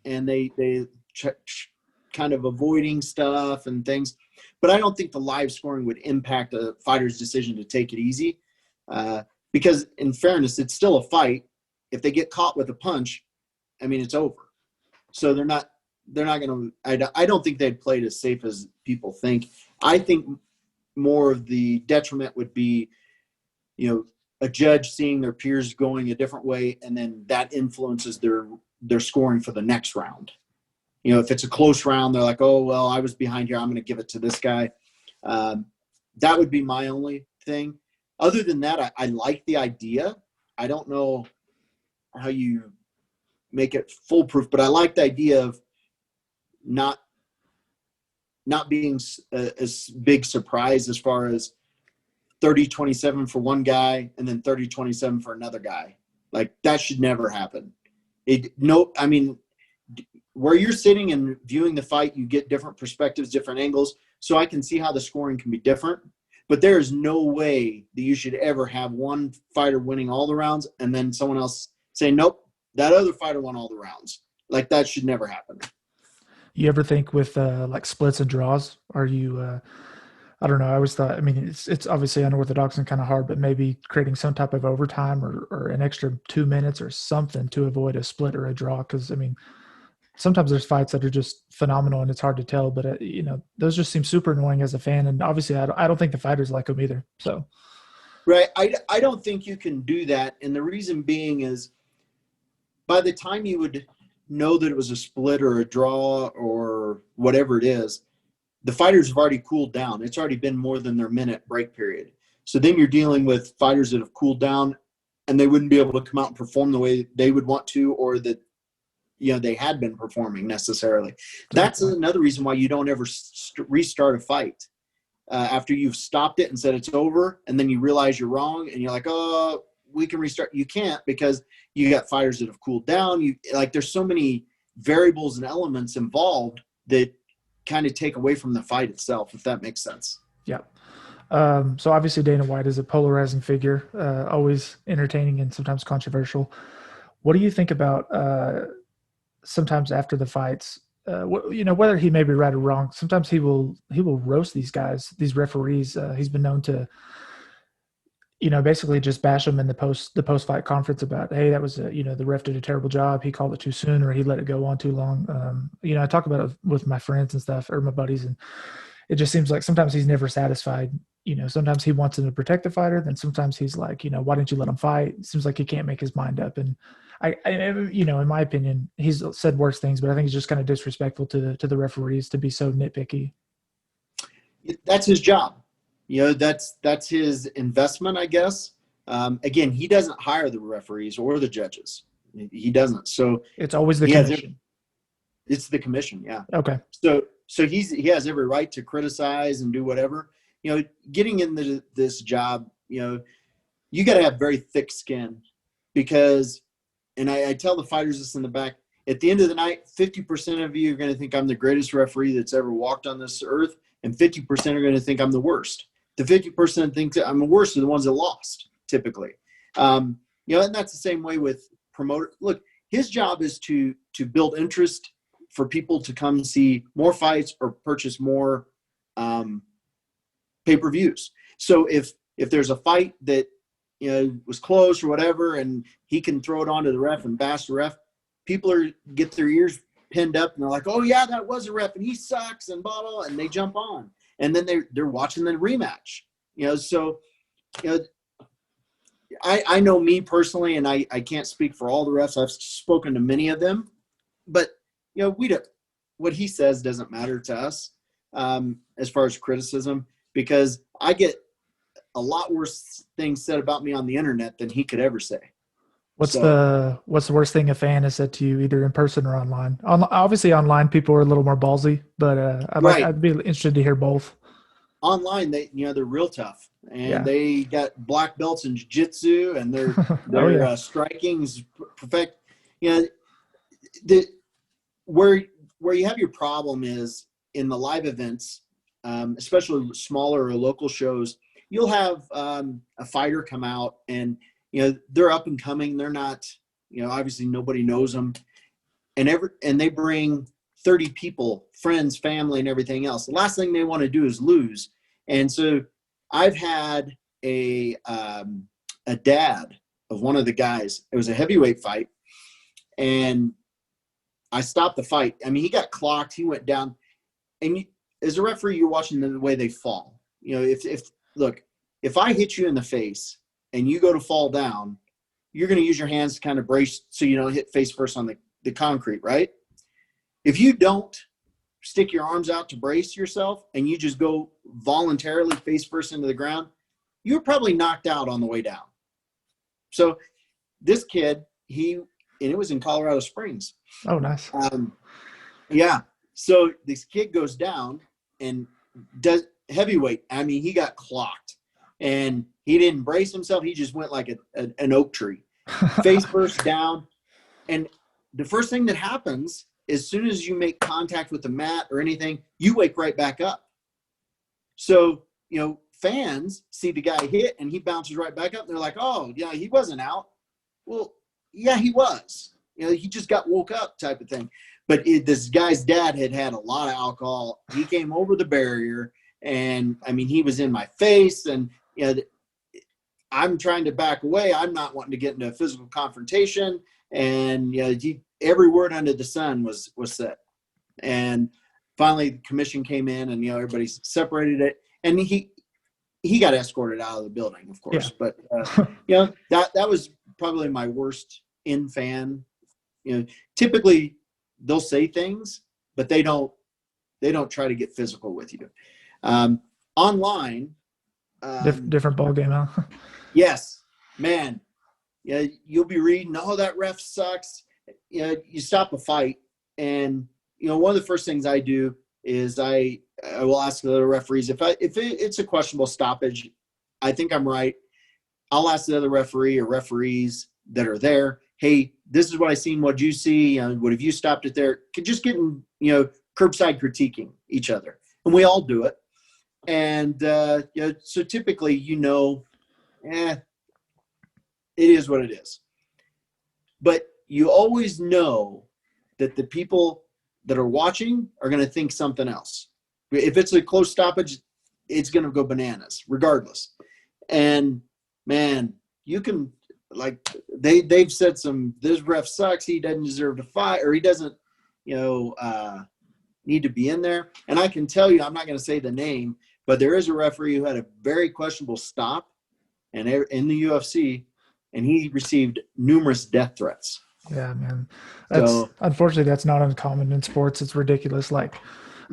and they kind of avoiding stuff and things. But I don't think the live scoring would impact a fighter's decision to take it easy, because in fairness, it's still a fight. If they get caught with a punch, I mean, it's over. So they're not going to. I don't think they'd play it as safe as people think. I think more of the detriment would be, a judge seeing their peers going a different way, and then that influences their scoring for the next round. If it's a close round, they're like, oh, well, I was behind here, I'm going to give it to this guy. That would be my only thing. Other than that, I like the idea. I don't know how you make it foolproof, but I like the idea of not being a big surprise as far as 30-27 for one guy and then 30-27 for another guy. Like, that should never happen. Where you're sitting and viewing the fight, you get different perspectives, different angles. So I can see how the scoring can be different, but there is no way that you should ever have one fighter winning all the rounds and then someone else say, nope, that other fighter won all the rounds. Like, that should never happen. You ever think with like splits and draws, are you, I don't know. I always thought, it's obviously unorthodox and kind of hard, but maybe creating some type of overtime or an extra 2 minutes or something to avoid a split or a draw. Cause sometimes there's fights that are just phenomenal and it's hard to tell, but those just seem super annoying as a fan. And obviously I don't think the fighters like them either. So. Right. I don't think you can do that. And the reason being is by the time you would know that it was a split or a draw or whatever it is, the fighters have already cooled down. It's already been more than their minute break period. So then you're dealing with fighters that have cooled down and they wouldn't be able to come out and perform the way they would want to, or that, they had been performing necessarily. That's another reason why you don't ever restart a fight after you've stopped it and said it's over. And then you realize you're wrong and you're like, oh, we can restart. You can't, because you got fighters that have cooled down. There's so many variables and elements involved that kind of take away from the fight itself, if that makes sense. Yeah. So obviously Dana White is a polarizing figure, always entertaining and sometimes controversial. What do you think about sometimes after the fights, whether he may be right or wrong, sometimes he will roast these guys, these referees. He's been known to, basically just bash them in the post fight conference about, hey, that was the ref did a terrible job. He called it too soon, or he let it go on too long. I talk about it with my friends and stuff, or my buddies, and it just seems like sometimes he's never satisfied. Sometimes he wants him to protect the fighter. Then sometimes he's like, why didn't you let him fight? It seems like he can't make his mind up. And I in my opinion, he's said worse things, but I think it's just kind of disrespectful to the referees to be so nitpicky. That's his job. That's his investment, I guess. Again, he doesn't hire the referees or the judges. He doesn't. So it's always the commission. It's the commission. Yeah. Okay. So he has every right to criticize and do whatever. Getting into this job, you got to have very thick skin, because, and I tell the fighters this in the back, at the end of the night, 50% of you are going to think I'm the greatest referee that's ever walked on this earth, and 50% are going to think I'm the worst. The 50% think that I'm the worst are the ones that lost, typically. And that's the same way with promoter. Look, his job is to build interest for people to come see more fights or purchase more pay-per-views. So if there's a fight that was close or whatever, and he can throw it onto the ref and bash the ref, people get their ears pinned up and they're like, oh yeah, that was a ref and he sucks and blah, blah, and they jump on. And then they're watching the rematch. I know me personally, and I can't speak for all the refs. I've spoken to many of them, but we don't. What he says doesn't matter to us as far as criticism, because I get a lot worse things said about me on the internet than he could ever say. What's the worst thing a fan has said to you, either in person or online? Obviously, online people are a little more ballsy, but I'd be interested to hear both. Online, they're real tough, and they got black belts in jiu-jitsu, and their striking is perfect. Where you have your problem is in the live events, especially smaller or local shows. You'll have a fighter come out, and they're up and coming. They're not, obviously nobody knows them, and they bring 30 people, friends, family, and everything else. The last thing they want to do is lose. And so I've had a dad of one of the guys. It was a heavyweight fight, and I stopped the fight. I mean, he got clocked. He went down. And as a referee, you're watching the way they fall. You know, if I hit you in the face and you go to fall down, you're going to use your hands to kind of brace so you don't hit face first on the concrete, right? If you don't stick your arms out to brace yourself and you just go voluntarily face first into the ground, you're probably knocked out on the way down. So this kid, and it was in Colorado Springs. Oh, nice. Yeah. So this kid goes down and does heavyweight. I mean, he got clocked and he didn't brace himself. He just went like an oak tree, face first down. And the first thing that happens, as soon as you make contact with the mat or anything, you wake right back up. So, you know, fans see the guy hit and he bounces right back up. And they're like, oh, yeah, he wasn't out. Well, yeah, he was. You know, he just got woke up type of thing. But this guy's dad had a lot of alcohol. He came over the barrier, and, I mean, he was in my face. And, you know, I'm trying to back away. I'm not wanting to get into a physical confrontation. And, you know, every word under the sun was said. And finally, the commission came in, and, you know, everybody separated it. And he got escorted out of the building, of course. Yeah. But, you know, that was probably my worst in-fan. You know, typically they'll say things, but they don't try to get physical with you. Online. Different ball game, huh? Yes, man. Yeah, you'll be reading, oh, that ref sucks. You know, you stop a fight, and, you know, one of the first things I do is I will ask the other referees if it's a questionable stoppage, I think I'm right. I'll ask the other referee or referees that are there, hey, this is what I seen. What'd you see? What have you stopped it there? Just getting, you know, curbside critiquing each other, and we all do it. And you know, so typically, you know, it is what it is. But you always know that the people that are watching are going to think something else. If it's a close stoppage, it's going to go bananas regardless. And man, you can, like, they've said this ref sucks. He doesn't deserve to fight, or he doesn't, you know, need to be in there. And I can tell you, I'm not going to say the name, but there is a referee who had a very questionable stop and in the UFC, and he received numerous death threats. Yeah, man. Unfortunately, that's not uncommon in sports. It's ridiculous. Like,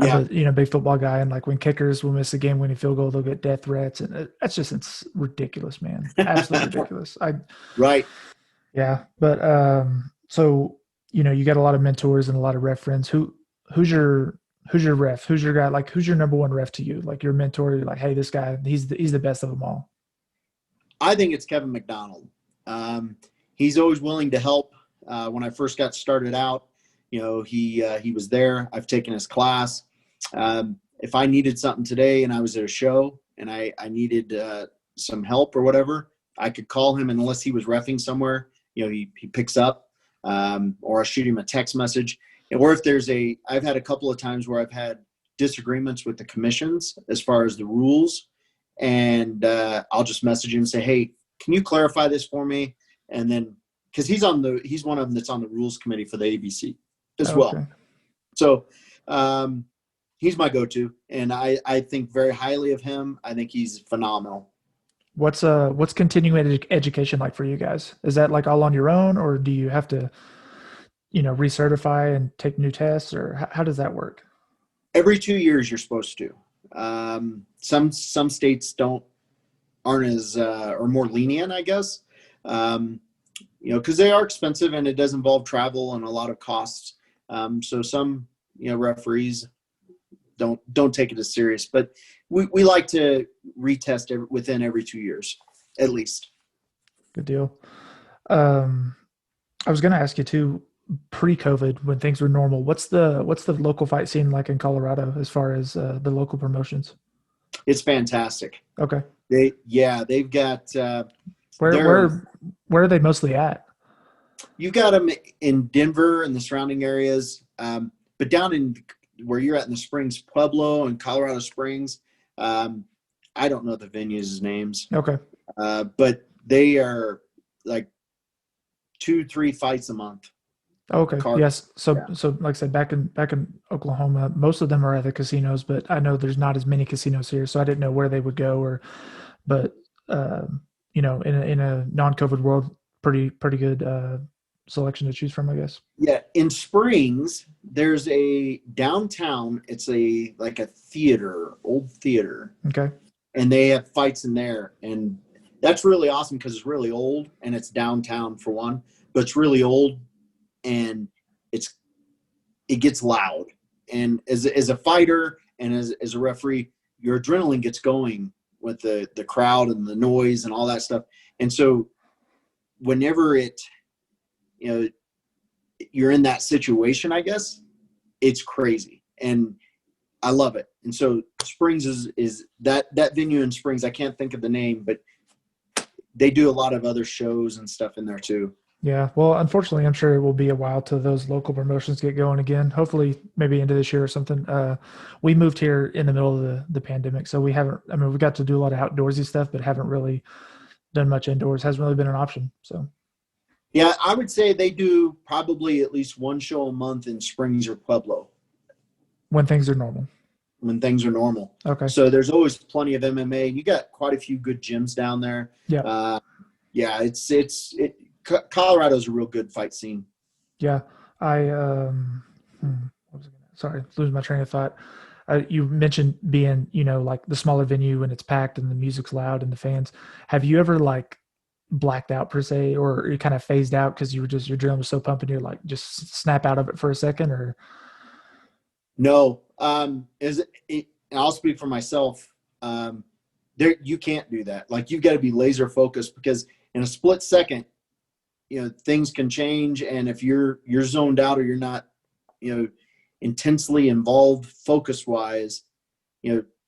yeah. I'm a big football guy, and like when kickers will miss a game-winning field goal, they'll get death threats, and it's ridiculous, man. Absolutely ridiculous. Right. Yeah, but so, you know, you got a lot of mentors and a lot of ref friends. Who's your ref? Who's your guy? Like, who's your number one ref to you? Like your mentor? You're like, hey, this guy, he's the best of them all. I think it's Kevin McDonald. He's always willing to help. When I first got started out, you know, he was there. I've taken his class. If I needed something today and I was at a show and I needed some help or whatever, I could call him, and unless he was reffing somewhere, you know, he picks up, or I shoot him a text message. Or if I've had a couple of times where I've had disagreements with the commissions as far as the rules, and I'll just message him and say, hey, can you clarify this for me? And then, because he's one of them that's on the rules committee for the ABC as well. So he's my go-to, and I think very highly of him. I think he's phenomenal. What's continuing education like for you guys? Is that like all on your own, or do you have to, you know, recertify and take new tests, or how does that work? Every 2 years you're supposed to. Some states aren't as or more lenient, I guess. You know, because they are expensive and it does involve travel and a lot of costs. So some, you know, referees don't take it as serious, but we like to retest within every 2 years, at least. Good deal. I was going to ask you too, pre-COVID, when things were normal, what's the local fight scene like in Colorado as far as the local promotions? It's fantastic. Okay. They've got where are they mostly at? You've got them in Denver and the surrounding areas. but down in where you're at in the Springs, Pueblo and Colorado Springs, I don't know the venues' names. Okay. But they are like 2-3 fights a month. Okay. Card. Yes. So Yeah. so like I said, back in Oklahoma, most of them are at the casinos, but I know there's not as many casinos here, so I didn't know where they would go. But you know, in a non-COVID world, pretty good selection to choose from, I guess. Yeah, in Springs, there's a downtown. It's like a theater, old theater, Okay. and they have fights in there, and that's really awesome because it's really old and it's downtown for one, but it's really old and it gets loud. And as a fighter and as a referee, your adrenaline gets going with the crowd and the noise and all that stuff. And so whenever you're in that situation, I guess, it's crazy. And I love it. And so Springs is that venue in Springs. I can't think of the name, but they do a lot of other shows and stuff in there too. Yeah. Well, unfortunately, I'm sure it will be a while till those local promotions get going again. Hopefully, maybe into this year or something. We moved here in the middle of the pandemic, so we haven't. I mean, we got to do a lot of outdoorsy stuff, but haven't really done much indoors. Hasn't really been an option. So. Yeah, I would say they do probably at least one show a month in Springs or Pueblo. When things are normal. When things are normal. Okay. So there's always plenty of MMA. You got quite a few good gyms down there. Yeah. Yeah, Colorado's a real good fight scene. Yeah. Sorry, losing my train of thought. You mentioned being, like the smaller venue when it's packed and the music's loud and the fans. Have you ever like blacked out per se, or you kind of phased out because your adrenaline was so pumping, you're like just snap out of it for a second? Or no, I'll speak for myself. You can't do that. Like, you've got to be laser focused, because in a split second, things can change. And if you're zoned out, or you're not, intensely involved focus wise,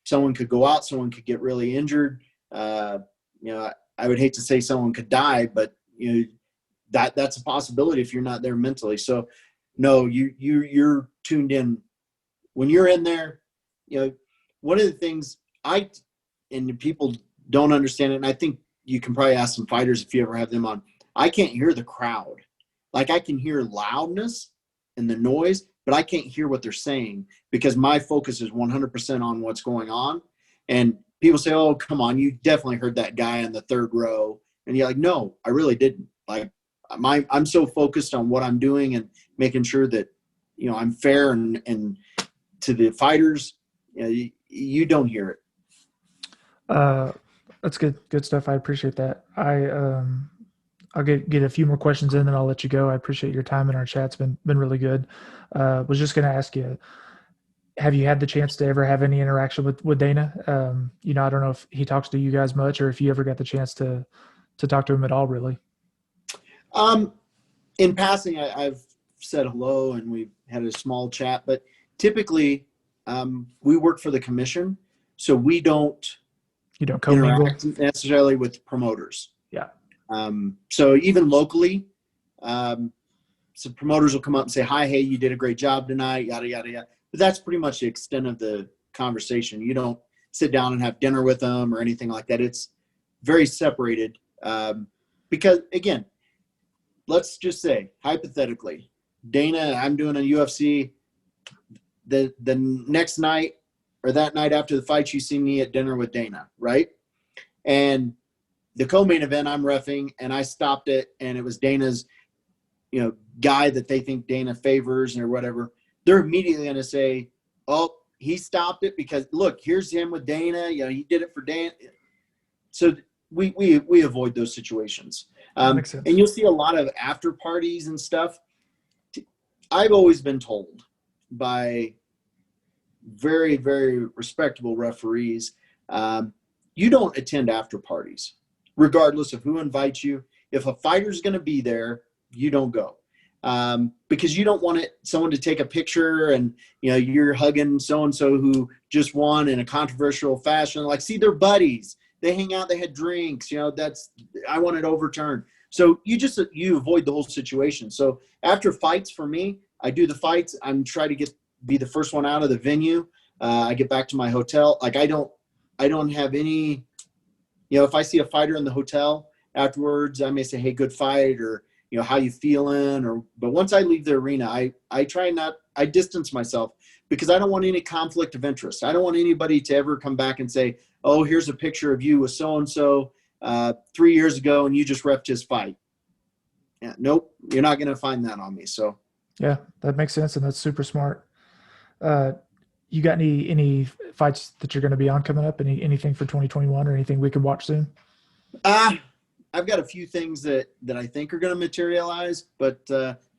someone could go out, someone could get really injured. I would hate to say someone could die, but that's a possibility if you're not there mentally. So no, you're tuned in when you're in there. One of the things and people don't understand it, and I think you can probably ask some fighters if you ever have them on, I can't hear the crowd. Like, I can hear loudness and the noise, but I can't hear what they're saying, because my focus is 100% on what's going on. And people say, oh, come on, you definitely heard that guy in the third row. And you're like, no, I really didn't. Like, I'm so focused on what I'm doing and making sure that, I'm fair and to the fighters, you don't hear it. That's good stuff. I appreciate that. I'll get a few more questions in, then I'll let you go. I appreciate your time in our chat. It's been really good. Was just going to ask you, have you had the chance to ever have any interaction with Dana? I don't know if he talks to you guys much, or if you ever got the chance to talk to him at all, really. In passing, I've said hello and we've had a small chat, but typically we work for the commission, so we don't. You don't co-mingle necessarily with promoters. Yeah. So even locally, some promoters will come up and say, hi, hey, you did a great job tonight, yada, yada, yada. But that's pretty much the extent of the conversation. You don't sit down and have dinner with them or anything like that. It's very separated. Because, again, let's just say, hypothetically, Dana, I'm doing a UFC. The next night or that night after the fight, you see me at dinner with Dana, right? And the co-main event, I'm reffing, and I stopped it, and it was Dana's, guy that they think Dana favors or whatever. They're immediately going to say, oh, he stopped it because, look, here's him with Dana. He did it for Dana. So we avoid those situations. Makes sense. And you'll see a lot of after parties and stuff. I've always been told by very, very respectable referees, you don't attend after parties, regardless of who invites you. If a fighter's going to be there, you don't go, because you don't want someone to take a picture and you're hugging so-and-so who just won in a controversial fashion. Like, see, they're buddies. They hang out. They had drinks. I want it overturned. So you avoid the whole situation. So after fights, for me, I do the fights. I'm trying to be the first one out of the venue. I get back to my hotel. Like I don't have any, if I see a fighter in the hotel afterwards, I may say, hey, good fight, or, how you feeling? But once I leave the arena, I distance myself because I don't want any conflict of interest. I don't want anybody to ever come back and say, oh, here's a picture of you with so-and-so 3 years ago and you just repped his fight. Yeah, nope, you're not going to find that on me. So yeah, that makes sense, and that's super smart. You got any fights that you're going to be on coming up? Anything for 2021 or anything we could watch soon? I've got a few things that I think are going to materialize, but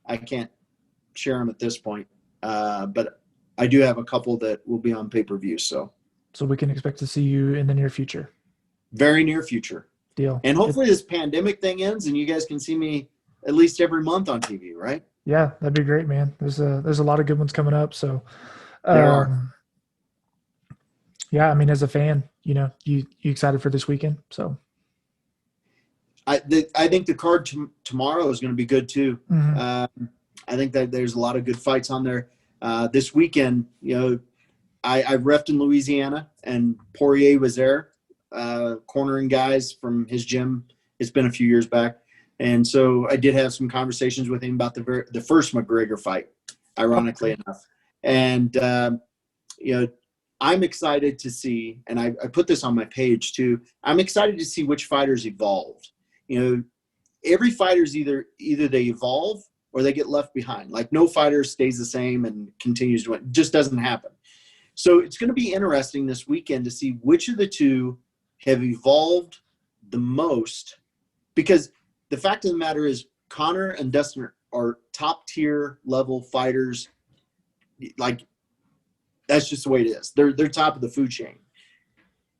I can't share them at this point. But I do have a couple that will be on pay-per-view. So we can expect to see you in the near future. Very near future. Deal. And hopefully this pandemic thing ends and you guys can see me at least every month on TV, right? Yeah, that'd be great, man. There's a lot of good ones coming up. So There are. Yeah, I mean, as a fan, you excited for this weekend? So I think the card tomorrow is going to be good too. Mm-hmm. I think that there's a lot of good fights on there. This weekend, I've reffed in Louisiana and Poirier was there, cornering guys from his gym. It's been a few years back. And so I did have some conversations with him about the first McGregor fight, ironically enough. And, I'm excited to see, and I put this on my page too, I'm excited to see which fighters evolved. Every fighter's either they evolve or they get left behind. Like no fighter stays the same and continues to win. It just doesn't happen. So it's going to be interesting this weekend to see which of the two have evolved the most, because the fact of the matter is Conor and Dustin are top tier level fighters. Like that's just the way it is. They're top of the food chain.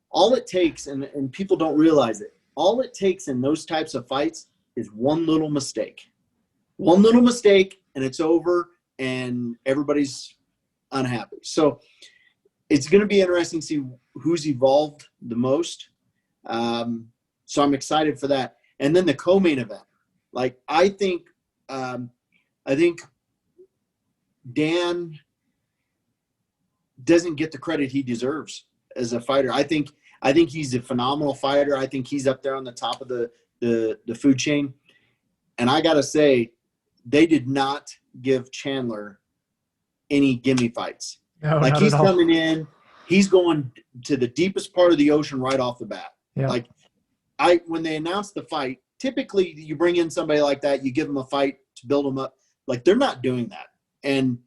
All it takes, and people don't realize it, all it takes in those types of fights is one little mistake. One little mistake and it's over and everybody's unhappy. So it's going to be interesting to see who's evolved the most. So I'm excited for that. And then the co-main event. Like I think Dan doesn't get the credit he deserves as a fighter. I think he's a phenomenal fighter. I think he's up there on the top of the food chain. And I got to say, they did not give Chandler any gimme fights. No, like not he's at all. coming in, he's going to the deepest part of the ocean right off the bat. Yeah. Like when they announced the fight, typically you bring in somebody like that, you give them a fight to build them up. Like they're not doing that. And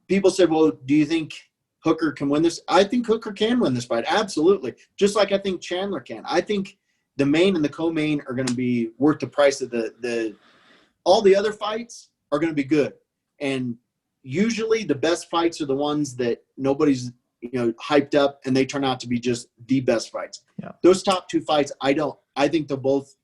people said, well, do you think Hooker can win this? I think Hooker can win this fight. Absolutely. Just like I think Chandler can. I think the main and the co-main are going to be worth the price of all the other fights are going to be good. And usually the best fights are the ones that nobody's, hyped up and they turn out to be just the best fights. Yeah. Those top two fights, I think they'll both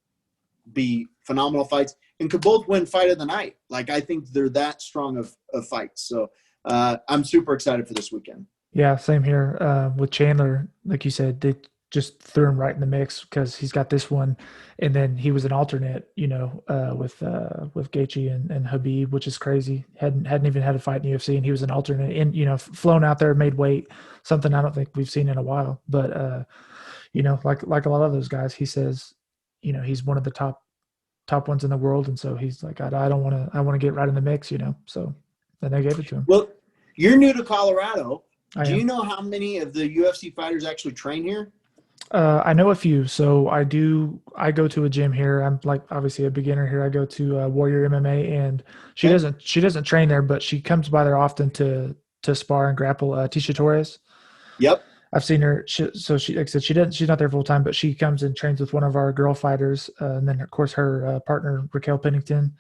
be phenomenal fights and could both win fight of the night. Like I think they're that strong of fights. So I'm super excited for this weekend. Yeah, same here. With Chandler, like you said, they just threw him right in the mix because he's got this one, and then he was an alternate, with Gaethje and Habib, which is crazy. Hadn't even had a fight in the UFC, and he was an alternate, and flown out there, made weight, something I don't think we've seen in a while. But like a lot of those guys, he says, he's one of the top ones in the world, and so he's like, I want to get right in the mix, So then they gave it to him. Well, you're new to Colorado. Do you know how many of the UFC fighters actually train here? I know a few. So I go to a gym here. I'm like obviously a beginner here. I go to Warrior MMA, and she doesn't train there, but she comes by there often to spar and grapple. Tisha Torres. Yep. I've seen her. Like I said, she's not there full time, but she comes and trains with one of our girl fighters. And then of course her partner, Raquel Pennington.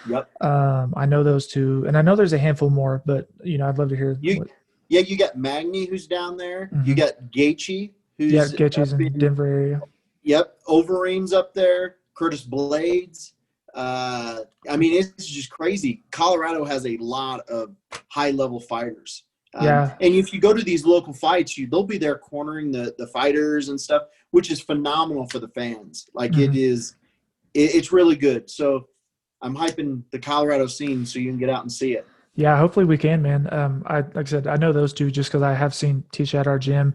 Yep. I know those two, and I know there's a handful more, but I'd love to hear. Yeah, you got Magny who's down there. Mm-hmm. You got Gaethje who's Gaethje's in Denver area. Yep, Overeem's up there. Curtis Blades. It's just crazy. Colorado has a lot of high level fighters. And if you go to these local fights, they'll be there cornering the fighters and stuff, which is phenomenal for the fans. Like Mm-hmm. it's really good. So I'm hyping the Colorado scene so you can get out and see it. Yeah, hopefully we can, man. Like I said, I know those two just because I have seen teach at our gym.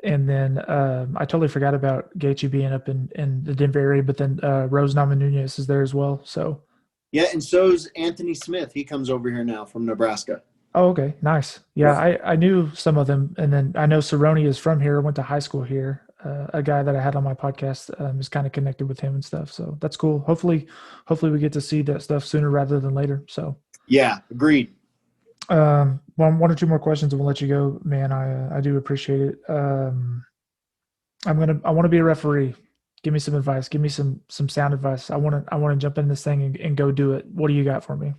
And then I totally forgot about Gaethje being up in the Denver area, but then Rose Namajunas is there as well. So Yeah, and so's Anthony Smith. He comes over here now from Nebraska. oh, okay, nice. Yeah, Yep. I knew some of them, and then I know Cerrone is from here. Went to high school here. A guy that I had on my podcast is kind of connected with him and stuff. So that's cool. Hopefully we get to see that stuff sooner rather than later. So Yeah, agreed. one or two more questions, and we'll let you go, man. I do appreciate it. I want to be a referee. Give me some advice. Give me some sound advice. I want to jump in this thing and go do it. What do you got for me?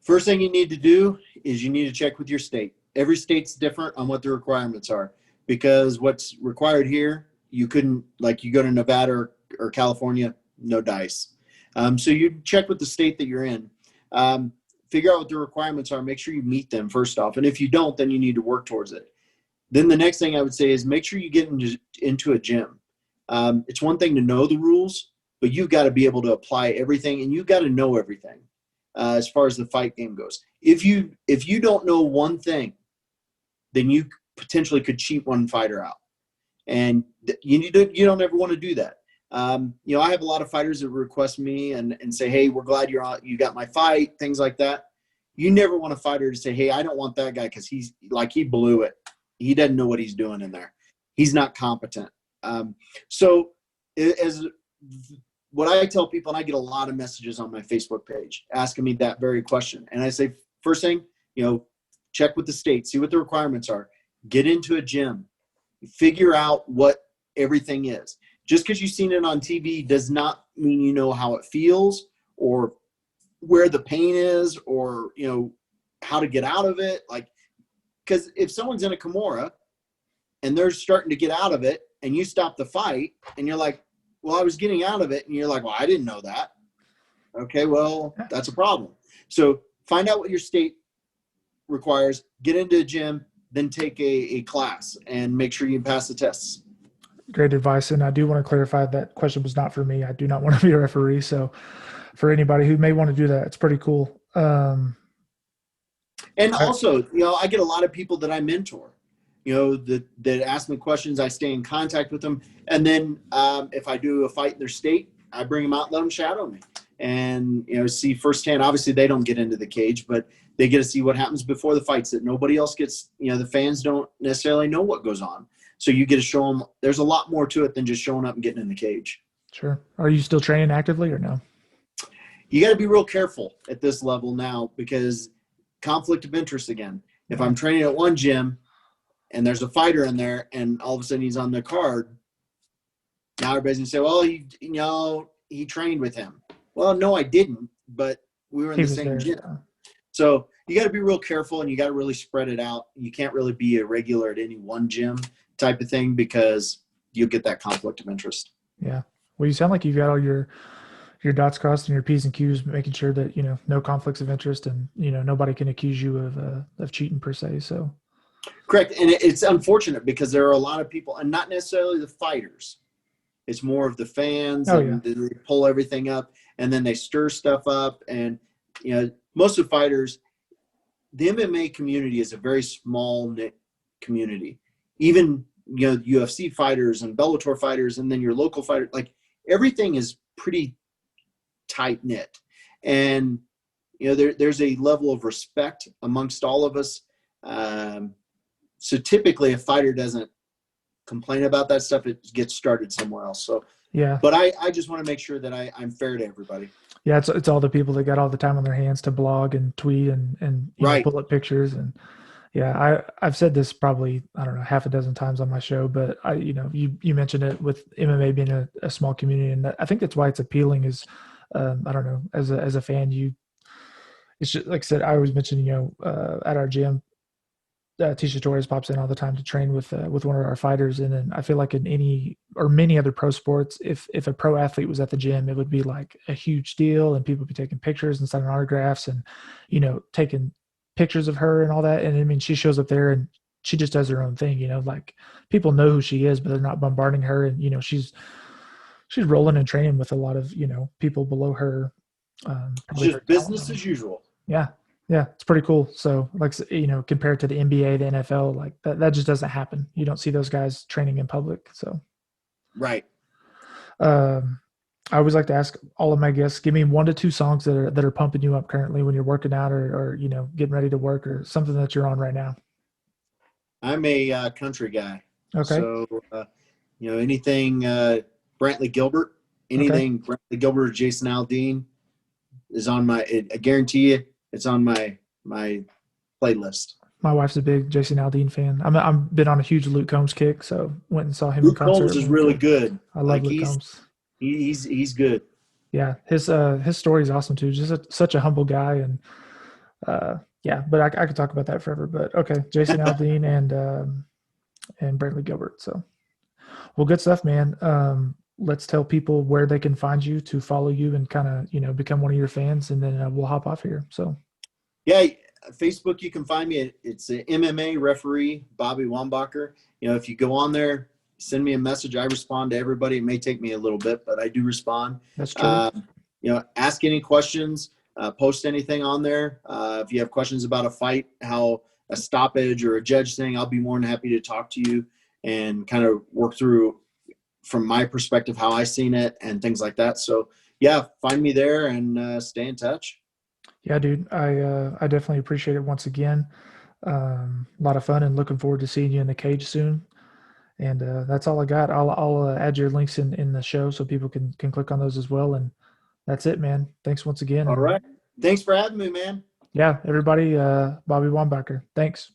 First thing you need to do is you need to check with your state. Every state's different on what the requirements are, because what's required here, you couldn't, like you go to Nevada or California, no dice. So you check with the state that you're in. Figure out what the requirements are. Make sure you meet them first off. And if you don't, then you need to work towards it. Then the next thing I would say is make sure you get into a gym. It's one thing to know the rules, but you've got to be able to apply everything, and you've got to know everything as far as the fight game goes. If you don't know one thing, then you potentially could cheat one fighter out, and you don't ever want to do that. I have a lot of fighters that request me and say, hey, we're glad you got my fight, things like that. You never want a fighter to say, hey, I don't want that guy because he blew it. He doesn't know what he's doing in there. He's not competent. So as what I tell people, and I get a lot of messages on my Facebook page asking me that very question. And I say, first thing, check with the state, see what the requirements are, get into a gym, figure out what everything is. Just because you've seen it on TV does not mean you know how it feels or where the pain is or, how to get out of it. Like, because if someone's in a Kimura and they're starting to get out of it and you stop the fight and you're like, well, I was getting out of it. And you're like, well, I didn't know that. Okay, well, that's a problem. So find out what your state requires, get into a gym, then take a class and make sure you pass the tests. Great advice. And I do want to clarify that question was not for me. I do not want to be a referee. So for anybody who may want to do that, it's pretty cool. And also, I get a lot of people that I mentor, that ask me questions. I stay in contact with them. And then if I do a fight in their state, I bring them out, let them shadow me and, see firsthand. Obviously, they don't get into the cage, but they get to see what happens before the fights that nobody else gets. The fans don't necessarily know what goes on. So you get to show them there's a lot more to it than just showing up and getting in the cage. Sure. Are you still training actively or no? You got to be real careful at this level now because conflict of interest again. If I'm training at one gym and there's a fighter in there and all of a sudden he's on the card, now everybody's going to say, well, he trained with him. Well, no, I didn't, but we were in the same gym. Yeah. So you got to be real careful and you got to really spread it out. You can't really be a regular at any one gym type of thing because you'll get that conflict of interest. Yeah. Well, you sound like you've got all your dots crossed and your P's and Q's, making sure that, no conflicts of interest and, nobody can accuse you of cheating per se. So. Correct. And it's unfortunate because there are a lot of people and not necessarily the fighters. It's more of the fans and they pull everything up and then they stir stuff up. And, most of the fighters, the MMA community is a very small knit community. Even, UFC fighters and Bellator fighters and then your local fighter, like everything is pretty tight knit. And, there's a level of respect amongst all of us. So typically a fighter doesn't complain about that stuff. It gets started somewhere else. So, yeah, but I just want to make sure that I'm fair to everybody. Yeah. It's all the people that got all the time on their hands to blog and tweet and pull up pictures. And yeah, I've said this probably, I don't know, half a dozen times on my show, but you mentioned it with MMA being a small community. And I think that's why it's appealing is, I don't know, as a fan, it's just, like I said, I always mention, at our gym, Tisha Torres pops in all the time to train with one of our fighters. And then I feel like in many other pro sports, if a pro athlete was at the gym, it would be like a huge deal and people would be taking pictures and signing autographs and, taking pictures of her and all that. And I mean, she shows up there and she just does her own thing, like people know who she is, but they're not bombarding her. And, she's rolling and training with a lot of, people below her. Just business as usual. Yeah. Yeah, it's pretty cool. So, like, compared to the NBA, the NFL, like that just doesn't happen. You don't see those guys training in public. So, Right. um, I always like to ask all of my guests, give me 1 to 2 songs that are pumping you up currently when you're working out or getting ready to work or something that you're on right now. I'm a country guy. Okay. So, anything Brantley Gilbert, Okay. anything Brantley Gilbert or Jason Aldean is on I guarantee you it's on my playlist. My wife's a big Jason Aldean fan. I'm been on a huge Luke Combs kick, so went and saw him in Luke concert. Combs is really good. I love Luke Combs. He's good. Yeah, his story is awesome too. Just such a humble guy, and yeah. But I could talk about that forever. But okay, Jason Aldean and Brantley Gilbert. So, well, good stuff, man. Let's tell people where they can find you to follow you and kind of become one of your fans, and then we'll hop off here. So, yeah, Facebook, you can find me. It's an MMA referee, Bobby Wombacher. If you go on there, send me a message. I respond to everybody. It may take me a little bit, but I do respond. That's true. Ask any questions, post anything on there. If you have questions about a fight, how a stoppage or a judge thing, I'll be more than happy to talk to you and kind of work through from my perspective, how I seen it and things like that. So yeah, find me there and stay in touch. Yeah, dude, I definitely appreciate it once again. A lot of fun and looking forward to seeing you in the cage soon. And that's all I got. I'll add your links in the show so people can click on those as well. And that's it, man. Thanks once again. All right. Thanks for having me, man. Yeah, everybody, Bobby Wombacher. Thanks.